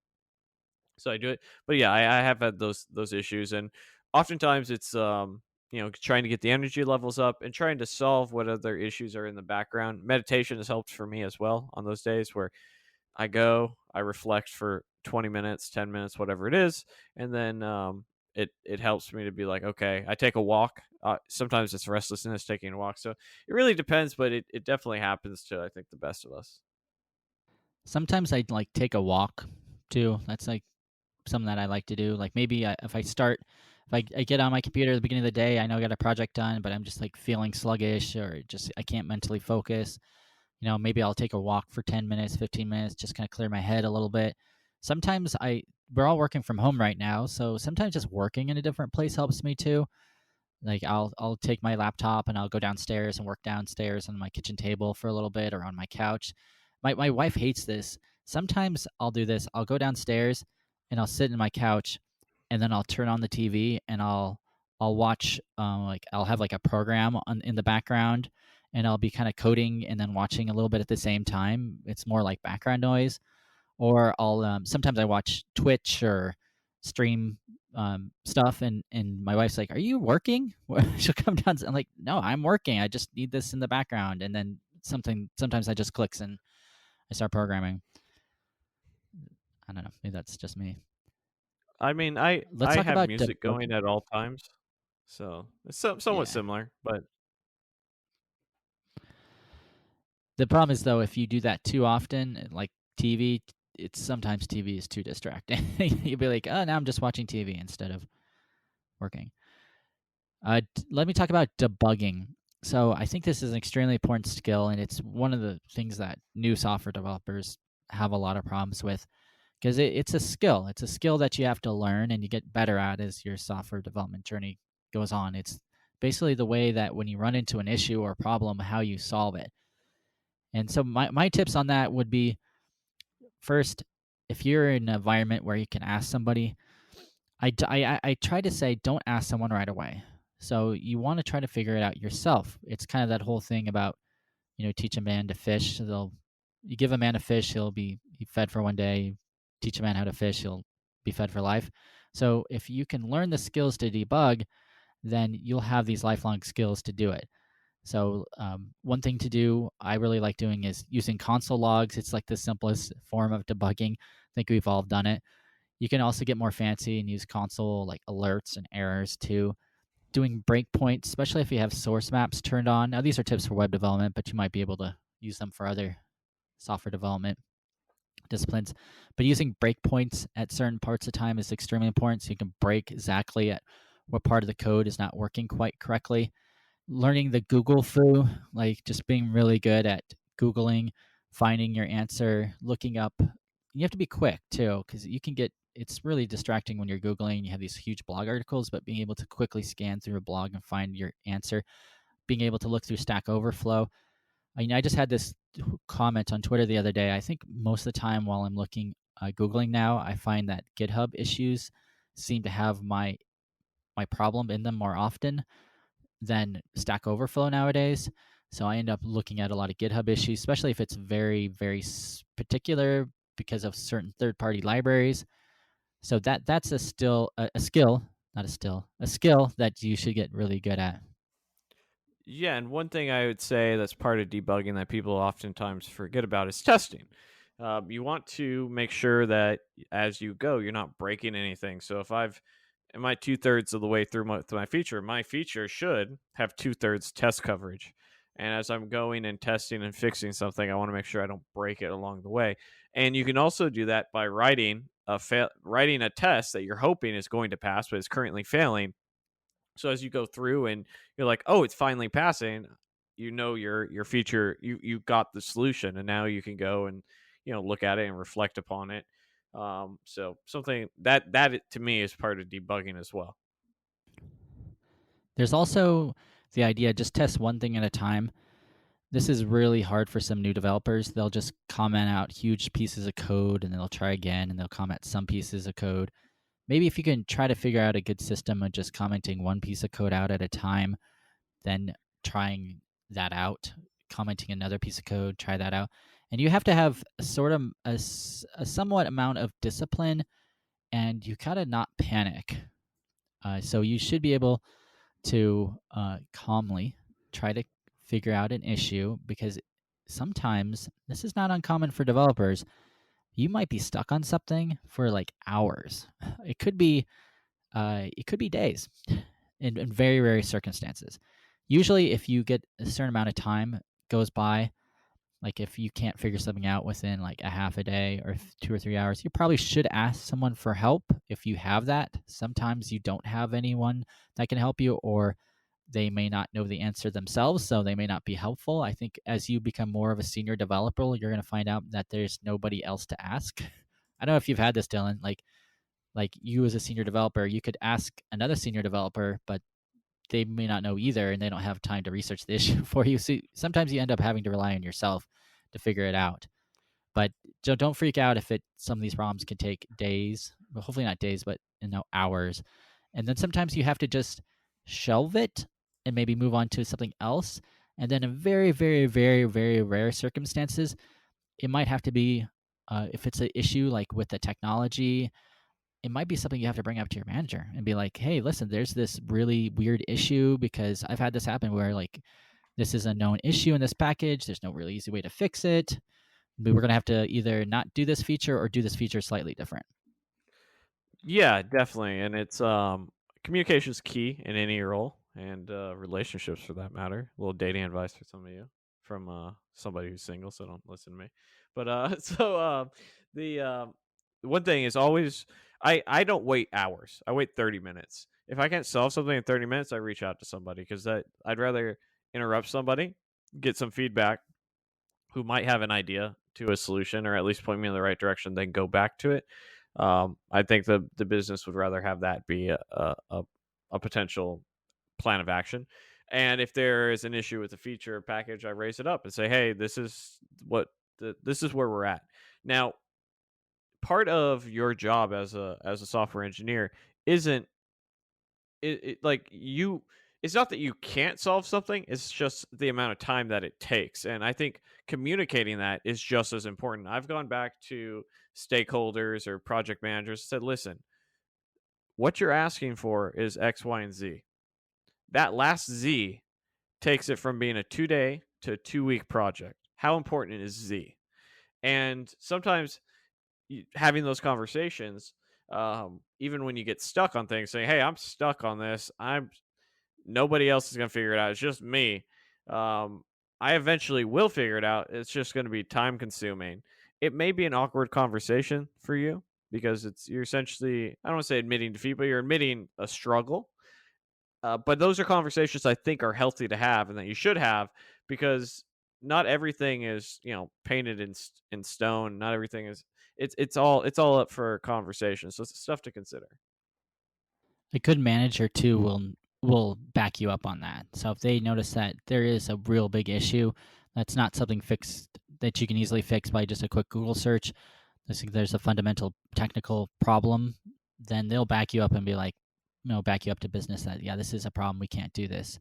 So I do it. But yeah, I have had those issues, and oftentimes it's trying to get the energy levels up and trying to solve what other issues are in the background. Meditation has helped for me as well on those days where I reflect for 20 minutes, 10 minutes, whatever it is, and then it helps me to be like, okay, I take a walk. Sometimes it's restlessness taking a walk. So it really depends, but it definitely happens to, I think, the best of us. Sometimes I'd like take a walk too. That's like something that I like to do. Like maybe if I get on my computer at the beginning of the day, I know I got a project done, but I'm just like feeling sluggish or just I can't mentally focus. Maybe I'll take a walk for 10 minutes, 15 minutes, just kind of clear my head a little bit. Sometimes we're all working from home right now, so sometimes just working in a different place helps me too. Like I'll take my laptop and I'll go downstairs and work downstairs on my kitchen table for a little bit or on my couch. My wife hates this. Sometimes I'll do this. I'll go downstairs and I'll sit in my couch and then I'll turn on the TV and I'll watch like I'll have like a program in the background and I'll be kind of coding and then watching a little bit at the same time. It's more like background noise. Or I'll sometimes I watch Twitch or stream stuff, and my wife's like, "Are you working?" She'll come down. I'm like, "No, I'm working. I just need this in the background." And then sometimes I just clicks and I start programming. I don't know. Maybe that's just me. I mean, Let's I talk have about music debugging. going at all times, so it's somewhat Yeah. similar, but The problem is though, if you do that too often, like TV, it's sometimes TV is too distracting. You'll be like, "Oh, now I'm just watching TV instead of working." Let me talk about debugging. So I think this is an extremely important skill, and it's one of the things that new software developers have a lot of problems with because it's a skill. It's a skill that you have to learn and you get better at as your software development journey goes on. It's basically the way that when you run into an issue or problem, how you solve it. And so my tips on that would be, first, if you're in an environment where you can ask somebody, I try to say don't ask someone right away. So you want to try to figure it out yourself. It's kind of that whole thing about, teach a man to fish. So you give a man a fish, he'll be fed for one day. You teach a man how to fish, he'll be fed for life. So if you can learn the skills to debug, then you'll have these lifelong skills to do it. So one thing to do, I really like doing, is using console logs. It's like the simplest form of debugging. I think we've all done it. You can also get more fancy and use console like alerts and errors too. Doing breakpoints, especially if you have source maps turned on. Now, these are tips for web development, but you might be able to use them for other software development disciplines. But using breakpoints at certain parts of time is extremely important, so you can break exactly at what part of the code is not working quite correctly. Learning the Google foo, like just being really good at Googling, finding your answer, looking up. You have to be quick too, because it's really distracting when you're Googling and you have these huge blog articles, but being able to quickly scan through a blog and find your answer, being able to look through Stack Overflow. I just had this comment on Twitter the other day. I think most of the time while I'm Googling now, I find that GitHub issues seem to have my problem in them more often than Stack Overflow nowadays. So I end up looking at a lot of GitHub issues, especially if it's very, very particular because of certain third-party libraries. So that's a skill that you should get really good at. Yeah, and one thing I would say that's part of debugging that people oftentimes forget about is testing. You want to make sure that as you go, you're not breaking anything. So if am I 2/3 of the way through my feature should have 2/3 test coverage. And as I'm going and testing and fixing something, I want to make sure I don't break it along the way. And you can also do that by writing a test that you're hoping is going to pass, but is currently failing. So as you go through and you're like, oh, it's finally passing, your feature, you got the solution, and now you can go and look at it and reflect upon it. So something to me is part of debugging as well. There's also the idea, just test one thing at a time. This is really hard for some new developers. They'll just comment out huge pieces of code and then they'll try again and they'll comment some pieces of code. Maybe if you can try to figure out a good system of just commenting one piece of code out at a time, then trying that out, commenting another piece of code, try that out. And you have to have sort of a somewhat amount of discipline, and you gotta not panic. So you should be able to calmly try to figure out an issue, because sometimes this is not uncommon for developers. You might be stuck on something for like hours. It could be days in very rare circumstances. Usually, if you get a certain amount of time goes by, like if you can't figure something out within like a half a day or 2 or 3 hours, you probably should ask someone for help if you have that. Sometimes you don't have anyone that can help you, or they may not know the answer themselves, so they may not be helpful. I think as you become more of a senior developer, you're going to find out that there's nobody else to ask. I don't know if you've had this, Dylan. Like you as a senior developer, you could ask another senior developer, but they may not know either, and they don't have time to research the issue for you. So sometimes you end up having to rely on yourself to figure it out. But don't freak out if some of these problems can take days. Well, hopefully not days, but hours. And then sometimes you have to just shelve it and maybe move on to something else. And then in very, very, very, very rare circumstances, it might have to be, if it's an issue like with the technology, it might be something you have to bring up to your manager and be like, hey, listen, there's this really weird issue, because I've had this happen where like this is a known issue in this package. There's no really easy way to fix it. But we're going to have to either not do this feature or do this feature slightly different. Yeah, definitely. And it's communication is key in any role, and relationships for that matter. A little dating advice for some of you from somebody who's single, so don't listen to me. But the one thing is always, I don't wait hours. I wait 30 minutes. If I can't solve something in 30 minutes, I reach out to somebody, because I'd rather interrupt somebody, get some feedback, who might have an idea, to a solution, or at least point me in the right direction, then go back to it. I think the business would rather have that be a potential plan of action. And if there is an issue with the feature or package, I raise it up and say, hey, this is where we're at. Now, part of your job as a software engineer isn't like you it's not that you can't solve something, it's just the amount of time that it takes. And I think communicating that is just as important. I've gone back to stakeholders or project managers and said, listen, what you're asking for is X, Y, and Z. That last Z takes it from being a 2-day to a 2-week project. How important is Z? And sometimes having those conversations, even when you get stuck on things, saying, hey, I'm stuck on this, I'm nobody else is going to figure it out, it's just me. um, I eventually will figure it out, it's just going to be time consuming. It may be an awkward conversation for you because you're essentially, I don't want to say admitting defeat, but you're admitting a struggle. But those are conversations I think are healthy to have and that you should have, because not everything is, painted in stone. Not everything is. It's all up for conversation. So it's stuff to consider. A good manager too will back you up on that. So if they notice that there is a real big issue, that's not something fixed that you can easily fix by just a quick Google search. There's a fundamental technical problem, then they'll back you up and be like, back you up to business that, yeah, this is a problem. We can't do this.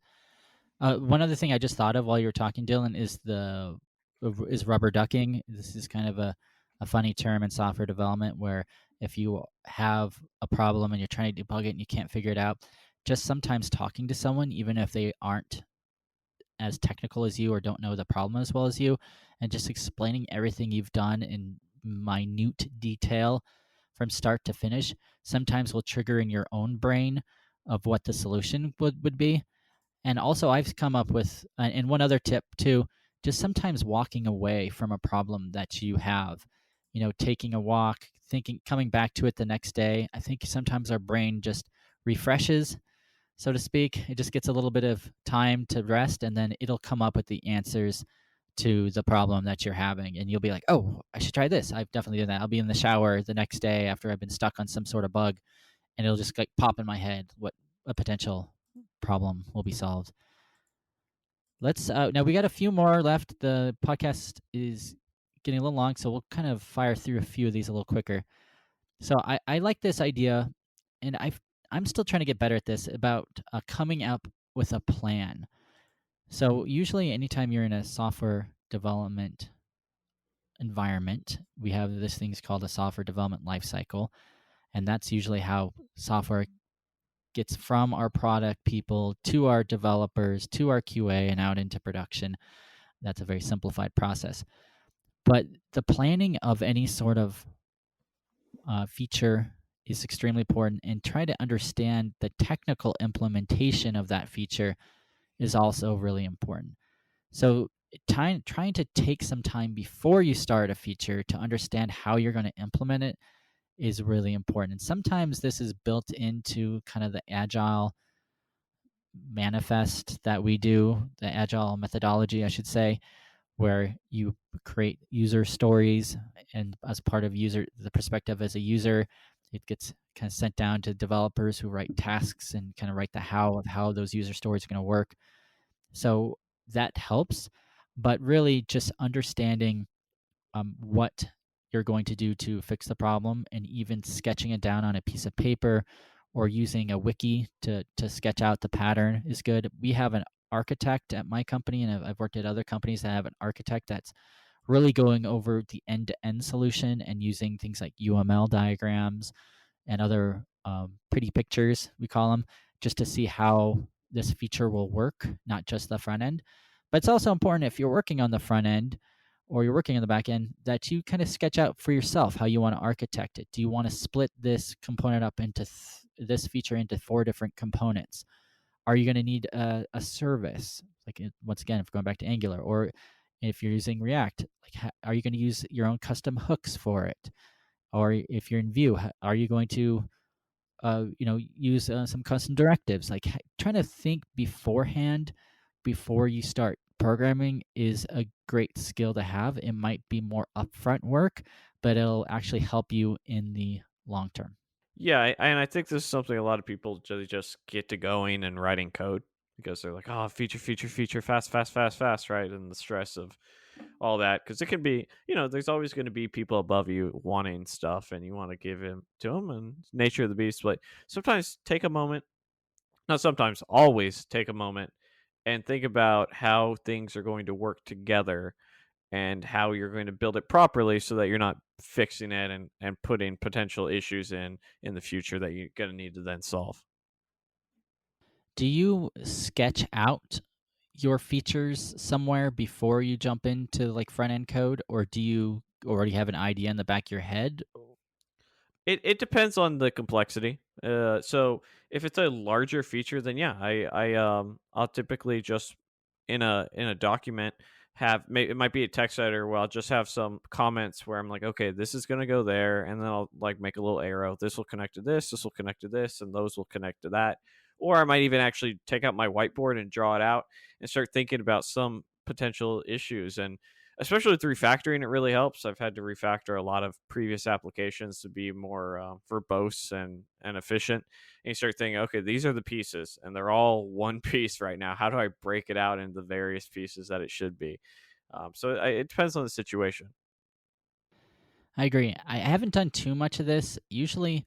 One other thing I just thought of while you were talking, Dylan, is rubber ducking. This is kind of a funny term in software development, where if you have a problem and you're trying to debug it and you can't figure it out, just sometimes talking to someone, even if they aren't as technical as you or don't know the problem as well as you, and just explaining everything you've done in minute detail from start to finish, sometimes will trigger in your own brain of what the solution would be. And also, I've come up with, and one other tip too, just sometimes walking away from a problem that you have, taking a walk, thinking, coming back to it the next day. I think sometimes our brain just refreshes, so to speak. It just gets a little bit of time to rest, and then it'll come up with the answers to the problem that you're having. And you'll be like, oh, I should try this. I've definitely done that. I'll be in the shower the next day after I've been stuck on some sort of bug, and it'll just like pop in my head what a potential problem will be solved. Let's now, we got a few more left. The podcast is getting a little long, so we'll kind of fire through a few of these a little quicker. So I like this idea, and I'm still trying to get better at this, about coming up with a plan. So usually anytime you're in a software development environment, we have this thing's called a software development lifecycle, and that's usually how software gets from our product people to our developers to our QA and out into production. That's a very simplified process. But the planning of any sort of feature is extremely important, and try to understand the technical implementation of that feature is also really important. So trying to take some time before you start a feature to understand how you're going to implement it is really important. And sometimes this is built into kind of the agile manifest that we do, the agile methodology, I should say, where you create user stories, and as part of the perspective as a user, it gets kind of sent down to developers who write tasks and kind of write the how of how those user stories are going to work. So that helps, but really just understanding what you're going to do to fix the problem, and even sketching it down on a piece of paper or using a wiki to sketch out the pattern is good. We have an architect at my company, and I've worked at other companies that have an architect that's really going over the end-to-end solution and using things like UML diagrams and other pretty pictures, we call them, just to see how this feature will work, not just the front end. But it's also important, if you're working on the front end or you're working on the back end, that you kind of sketch out for yourself how you want to architect it. Do you want to split this component up into this feature into 4 different components? Are you going to need a service? Like, once again, if going back to Angular, or if you're using React, like, are you going to use your own custom hooks for it? Or if you're in Vue, are you going to use some custom directives? Like, trying to think beforehand before you start programming is a great skill to have. It might be more upfront work, but it'll actually help you in the long term. Yeah, and I think this is something a lot of people just get to going and writing code because they're like, oh, feature, feature, feature, fast, fast, fast, fast, right? And the stress of all that, because it can be, there's always going to be people above you wanting stuff, and you want to give him to them, and it's nature of the beast. But sometimes take a moment, not sometimes, always take a moment and think about how things are going to work together and how you're going to build it properly so that you're not fixing it and putting potential issues in the future that you're going to need to then solve. Do you sketch out your features somewhere before you jump into like front end code, or do you already have an idea in the back of your head? It depends on the complexity. So if it's a larger feature, then yeah, I'll typically just in a document it might be a text editor where I'll just have some comments where I'm like, okay, this is gonna go there, and then I'll like make a little arrow. This will connect to this will connect to this, and those will connect to that. Or I might even actually take out my whiteboard and draw it out and start thinking about some potential issues. And especially with refactoring, it really helps. I've had to refactor a lot of previous applications to be more verbose and efficient. And you start thinking, okay, these are the pieces, and they're all one piece right now. How do I break it out into the various pieces that it should be? It depends on the situation. I agree. I haven't done too much of this. Usually,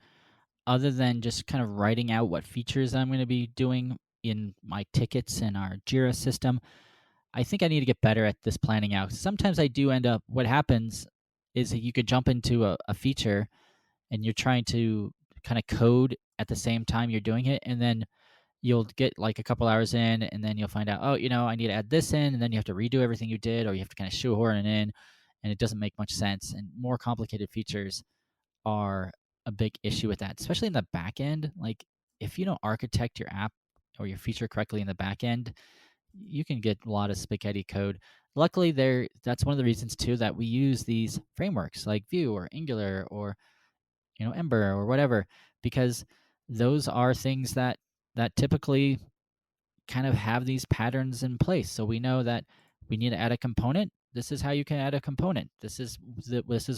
other than just kind of writing out what features I'm going to be doing in my tickets in our Jira system, I think I need to get better at this planning out. Sometimes I do end up, what happens is that you could jump into a feature and you're trying to kind of code at the same time you're doing it. And then you'll get like a couple hours in, and then you'll find out, oh, I need to add this in. And then you have to redo everything you did, or you have to kind of shoehorn it in. And it doesn't make much sense. And more complicated features are a big issue with that, especially in the back end. Like if you don't architect your app or your feature correctly in the back end, you can get a lot of spaghetti code. Luckily, that's one of the reasons too that we use these frameworks like Vue or Angular or Ember or whatever, because those are things that typically kind of have these patterns in place. So we know that we need to add a component. This is how you can add a component. This is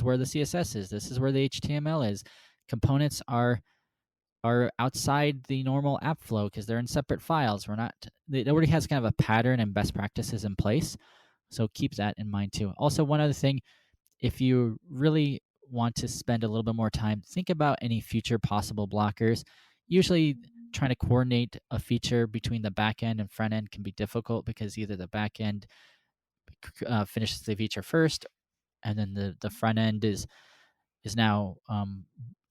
where the CSS is. This is where the HTML is. Components are outside the normal app flow because they're in separate files. It already has kind of a pattern and best practices in place. So keep that in mind too. Also, one other thing, if you really want to spend a little bit more time, think about any future possible blockers. Usually trying to coordinate a feature between the back end and front end can be difficult because either the back end finishes the feature first, and then the front end is now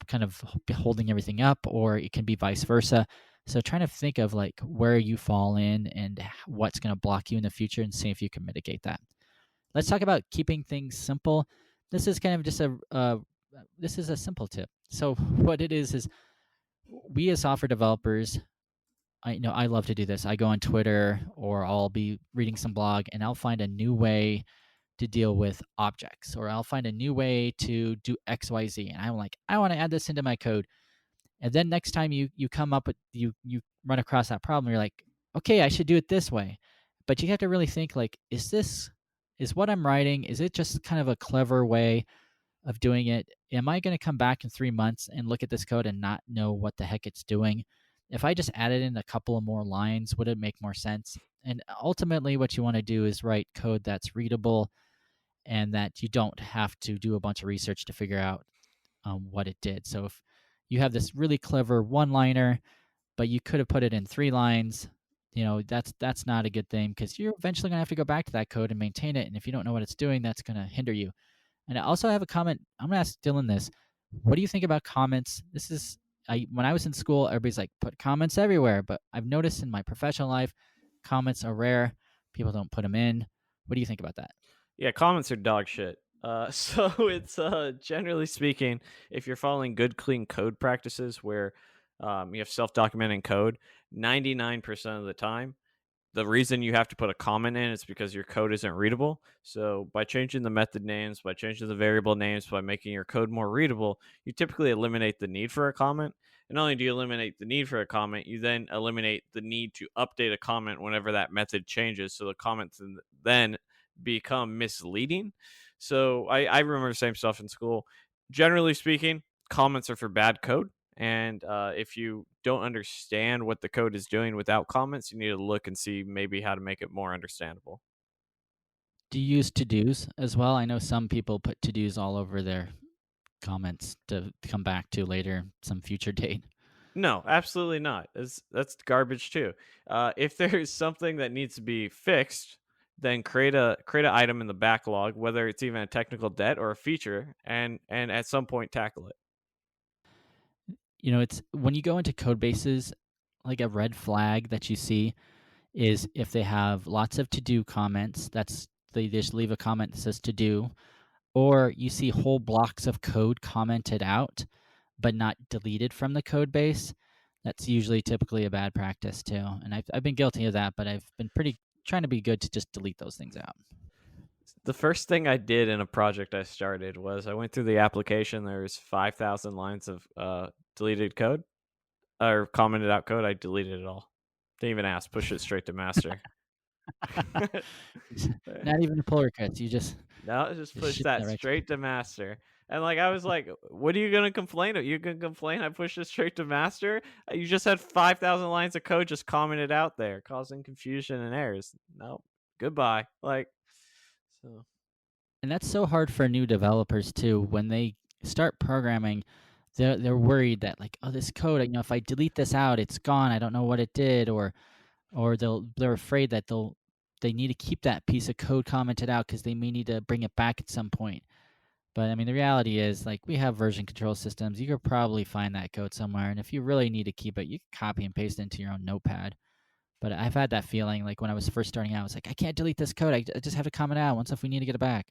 kind of holding everything up, or it can be vice versa. So trying to think of like where you fall in and what's going to block you in the future, and see if you can mitigate that. Let's talk about keeping things simple. This is kind of just this is a simple tip. So what it is we as software developers, I love to do this. I go on Twitter or I'll be reading some blog and I'll find a new way to deal with objects, or I'll find a new way to do XYZ. And I'm like, I want to add this into my code. And then next time you come up with, you run across that problem, you're like, okay, I should do it this way. But you have to really think like, is what I'm writing, is it just kind of a clever way of doing it? Am I going to come back in 3 months and look at this code and not know what the heck it's doing? If I just added in a couple of more lines, would it make more sense? And ultimately what you want to do is write code that's readable and that you don't have to do a bunch of research to figure out what it did. So if you have this really clever one-liner, but you could have put it in 3 lines, that's not a good thing, because you're eventually going to have to go back to that code and maintain it. And if you don't know what it's doing, that's going to hinder you. And I also have a comment. I'm going to ask Dylan this. What do you think about comments? When I was in school, everybody's like, put comments everywhere. But I've noticed in my professional life, comments are rare. People don't put them in. What do you think about that? Yeah, comments are dog shit. So it's generally speaking, if you're following good, clean code practices where you have self-documenting code, 99% of the time, the reason you have to put a comment in is because your code isn't readable. So by changing the method names, by changing the variable names, by making your code more readable, you typically eliminate the need for a comment. And not only do you eliminate the need for a comment, you then eliminate the need to update a comment whenever that method changes. So the comments then become misleading. So I remember the same stuff in school. Generally speaking, comments are for bad code. And if you don't understand what the code is doing without comments, you need to look and see maybe how to make it more understandable. Do you use to-dos as well? I know some people put to-dos all over their comments to come back to later, some future date. No, absolutely not. That's garbage too. If there's something that needs to be fixed, then create an item in the backlog, whether it's even a technical debt or a feature, and at some point tackle it. You know, it's when you go into code bases, like a red flag that you see is if they have lots of to-do comments, that's they just leave a comment that says to do, or you see whole blocks of code commented out but not deleted from the code base. That's usually typically a bad practice too. And I've been guilty of that, but I've been pretty trying to be good to just delete those things out. The first thing I did in a project I started was I went through the application. There's 5,000 lines of deleted code or commented out code. I deleted it all. Didn't even ask. Push it straight to master. Not even a pull request. You just No, just push ship that right straight to master. And like I was like, what are you gonna complain of? You gonna complain I pushed it straight to master? You just had 5,000 lines of code just commented out there, causing confusion and errors. No, goodbye. Like, so And that's so hard for new developers too. When they start programming, they're worried that like, oh, this code, you know, if I delete this out, it's gone. I don't know what it did, or they're afraid that they need to keep that piece of code commented out because they may need to bring it back at some point. But I mean, the reality is like we have version control systems. You could probably find that code somewhere, and if you really need to keep it, you can copy and paste it into your own notepad. But I've had that feeling like when I was first starting out, I was like, I can't delete this code. I just have to comment out once if we need to get it back.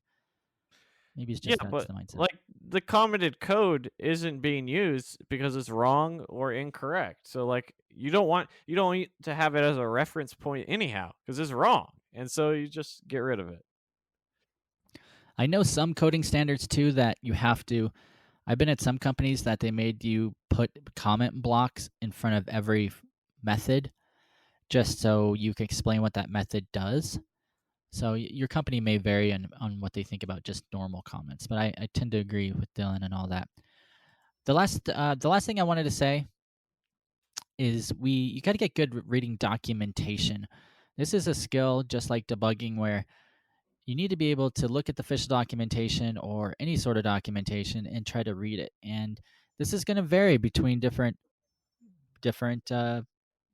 Maybe it's yeah, just that's but the mindset. like the commented code isn't being used because it's wrong or incorrect. So like you don't need to have it as a reference point anyhow because it's wrong, and so you just get rid of it. I know some coding standards too that you have to. I've been at some companies that they made you put comment blocks in front of every method just so you can explain what that method does. So your company may vary on what they think about just normal comments, but I tend to agree with Dylan and all that. The last thing I wanted to say is you got to get good at reading documentation. This is a skill just like debugging where you need to be able to look at the official documentation or any sort of documentation and try to read it. And this is going to vary between different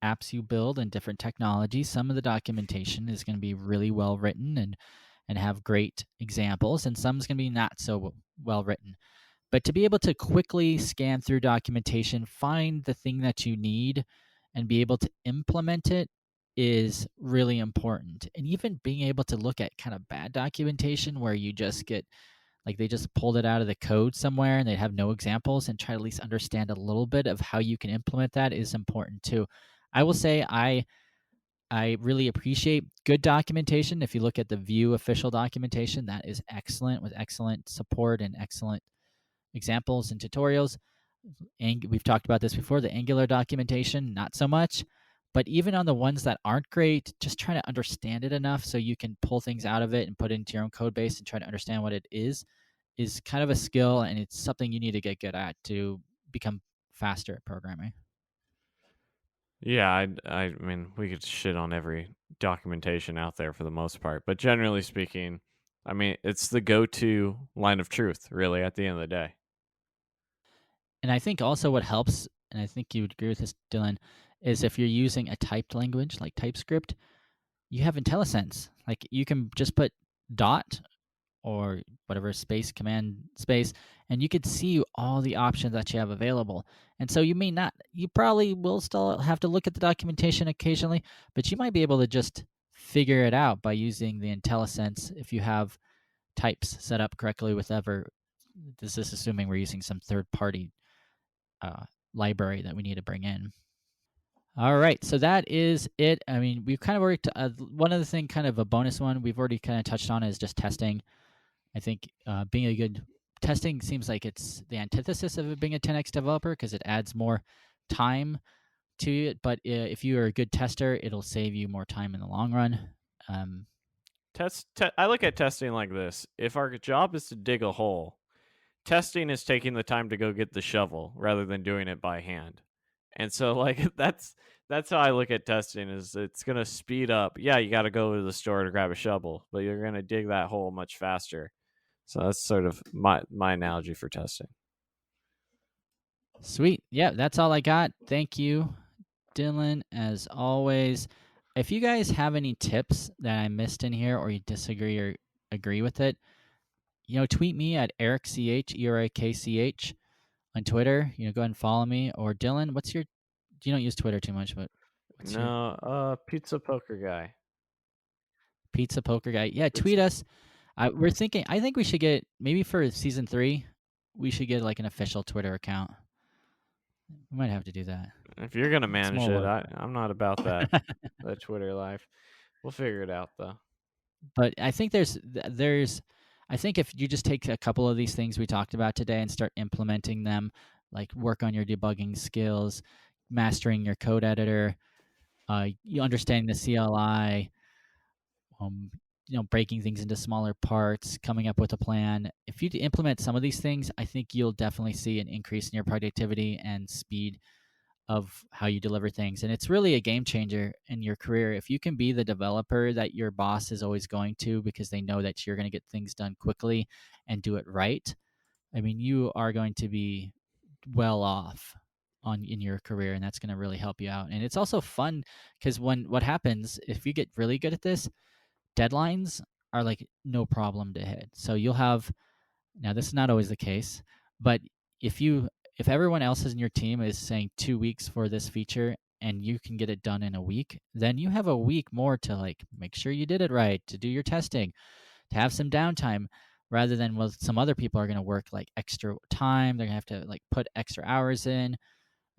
apps you build and different technologies. Some of the documentation is going to be really well written and have great examples, and some is going to be not so well written. But to be able to quickly scan through documentation, find the thing that you need, and be able to implement it is really important. And even being able to look at kind of bad documentation where you just get like they just pulled it out of the code somewhere and they have no examples and try to at least understand a little bit of how you can implement that is important too. I will say I really appreciate good documentation. If you look at the Vue official documentation, that is excellent with excellent support and excellent examples and tutorials. And we've talked about this before, the Angular documentation, not so much. But even on the ones that aren't great, just trying to understand it enough so you can pull things out of it and put it into your own code base and try to understand what it is kind of a skill, and it's something you need to get good at to become faster at programming. Yeah, I mean, we could shit on every documentation out there for the most part, but generally speaking, I mean, it's the go-to line of truth, really, at the end of the day. And I think also what helps, and I think you would agree with this, Dylan, is if you're using a typed language like TypeScript, you have IntelliSense. Like you can just put dot or whatever space, command space, and you could see all the options that you have available. And so you probably will still have to look at the documentation occasionally, but you might be able to just figure it out by using the IntelliSense if you have types set up correctly with ever. This is assuming we're using some third-party library that we need to bring in. All right, so that is it. I mean, we've kind of worked. One other thing, kind of a bonus one, we've already kind of touched on is just testing. I think being a good testing seems like it's the antithesis of being a 10x developer because it adds more time to it, but if you are a good tester, it'll save you more time in the long run. I look at testing like this. If our job is to dig a hole, testing is taking the time to go get the shovel rather than doing it by hand. And so like that's how I look at testing, is it's going to speed up. Yeah, you got to go to the store to grab a shovel, but you're going to dig that hole much faster. So that's sort of my analogy for testing. Sweet. Yeah, that's all I got. Thank you, Dylan, as always. If you guys have any tips that I missed in here, or you disagree or agree with it, tweet me at ErikCH, ERIKCH on Twitter. Go ahead and follow me. Or Dylan, you don't use Twitter too much, but what's Pizza Poker Guy. Pizza Poker Guy. Yeah, tweet us. I think we should get, maybe for season 3, we should get like an official Twitter account. We might have to do that. If you're gonna manage it, I'm not about that. That Twitter life. We'll figure it out though. But I think I think if you just take a couple of these things we talked about today and start implementing them, like work on your debugging skills, mastering your code editor, you understanding the CLI, breaking things into smaller parts, coming up with a plan. If you implement some of these things, I think you'll definitely see an increase in your productivity and speed of how you deliver things. And it's really a game changer in your career. If you can be the developer that your boss is always going to, because they know that you're going to get things done quickly and do it right, I mean, you are going to be well off in your career, and that's going to really help you out. And it's also fun because what happens if you get really good at this, deadlines are like no problem to hit. So you'll have, now this is not always the case, but if everyone else in your team is saying 2 weeks for this feature and you can get it done in a week, then you have a week more to like make sure you did it right, to do your testing, to have some downtime, rather than some other people are going to work like extra time. They're going to have to like put extra hours in.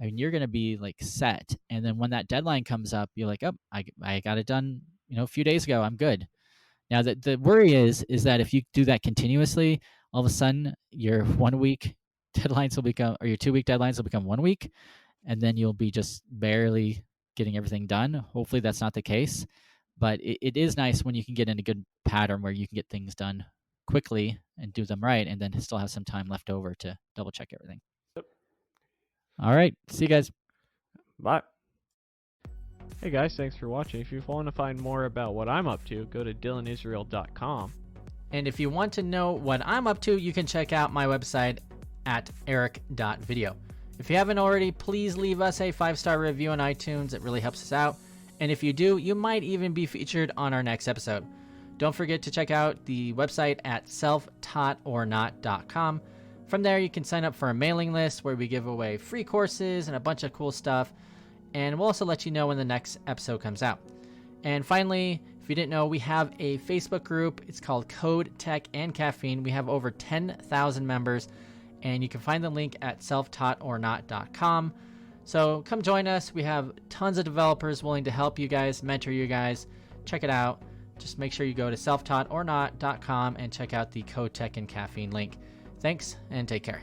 I mean, you're going to be like set. And then when that deadline comes up, you're like, oh, I got it done, a few days ago, I'm good. Now the worry is that if you do that continuously, all of a sudden your 1 week deadlines will become, or your 2 week deadlines will become 1 week, and then you'll be just barely getting everything done. Hopefully that's not the case, but it is nice when you can get in a good pattern where you can get things done quickly and do them right, and then still have some time left over to double check everything. Yep. All right. See you guys. Bye. Hey guys, thanks for watching. If you want to find more about what I'm up to, go to dylanisrael.com. And if you want to know what I'm up to, you can check out my website at erik.video. If you haven't already, please leave us a 5-star review on iTunes. It really helps us out. And if you do, you might even be featured on our next episode. Don't forget to check out the website at selftaughtornot.com. From there, you can sign up for a mailing list where we give away free courses and a bunch of cool stuff. And we'll also let you know when the next episode comes out. And finally, if you didn't know, we have a Facebook group. It's called Code, Tech, and Caffeine. We have over 10,000 members, and you can find the link at selftaughtornot.com. So come join us. We have tons of developers willing to help you guys, mentor you guys. Check it out. Just make sure you go to selftaughtornot.com and check out the Code, Tech, and Caffeine link. Thanks, and take care.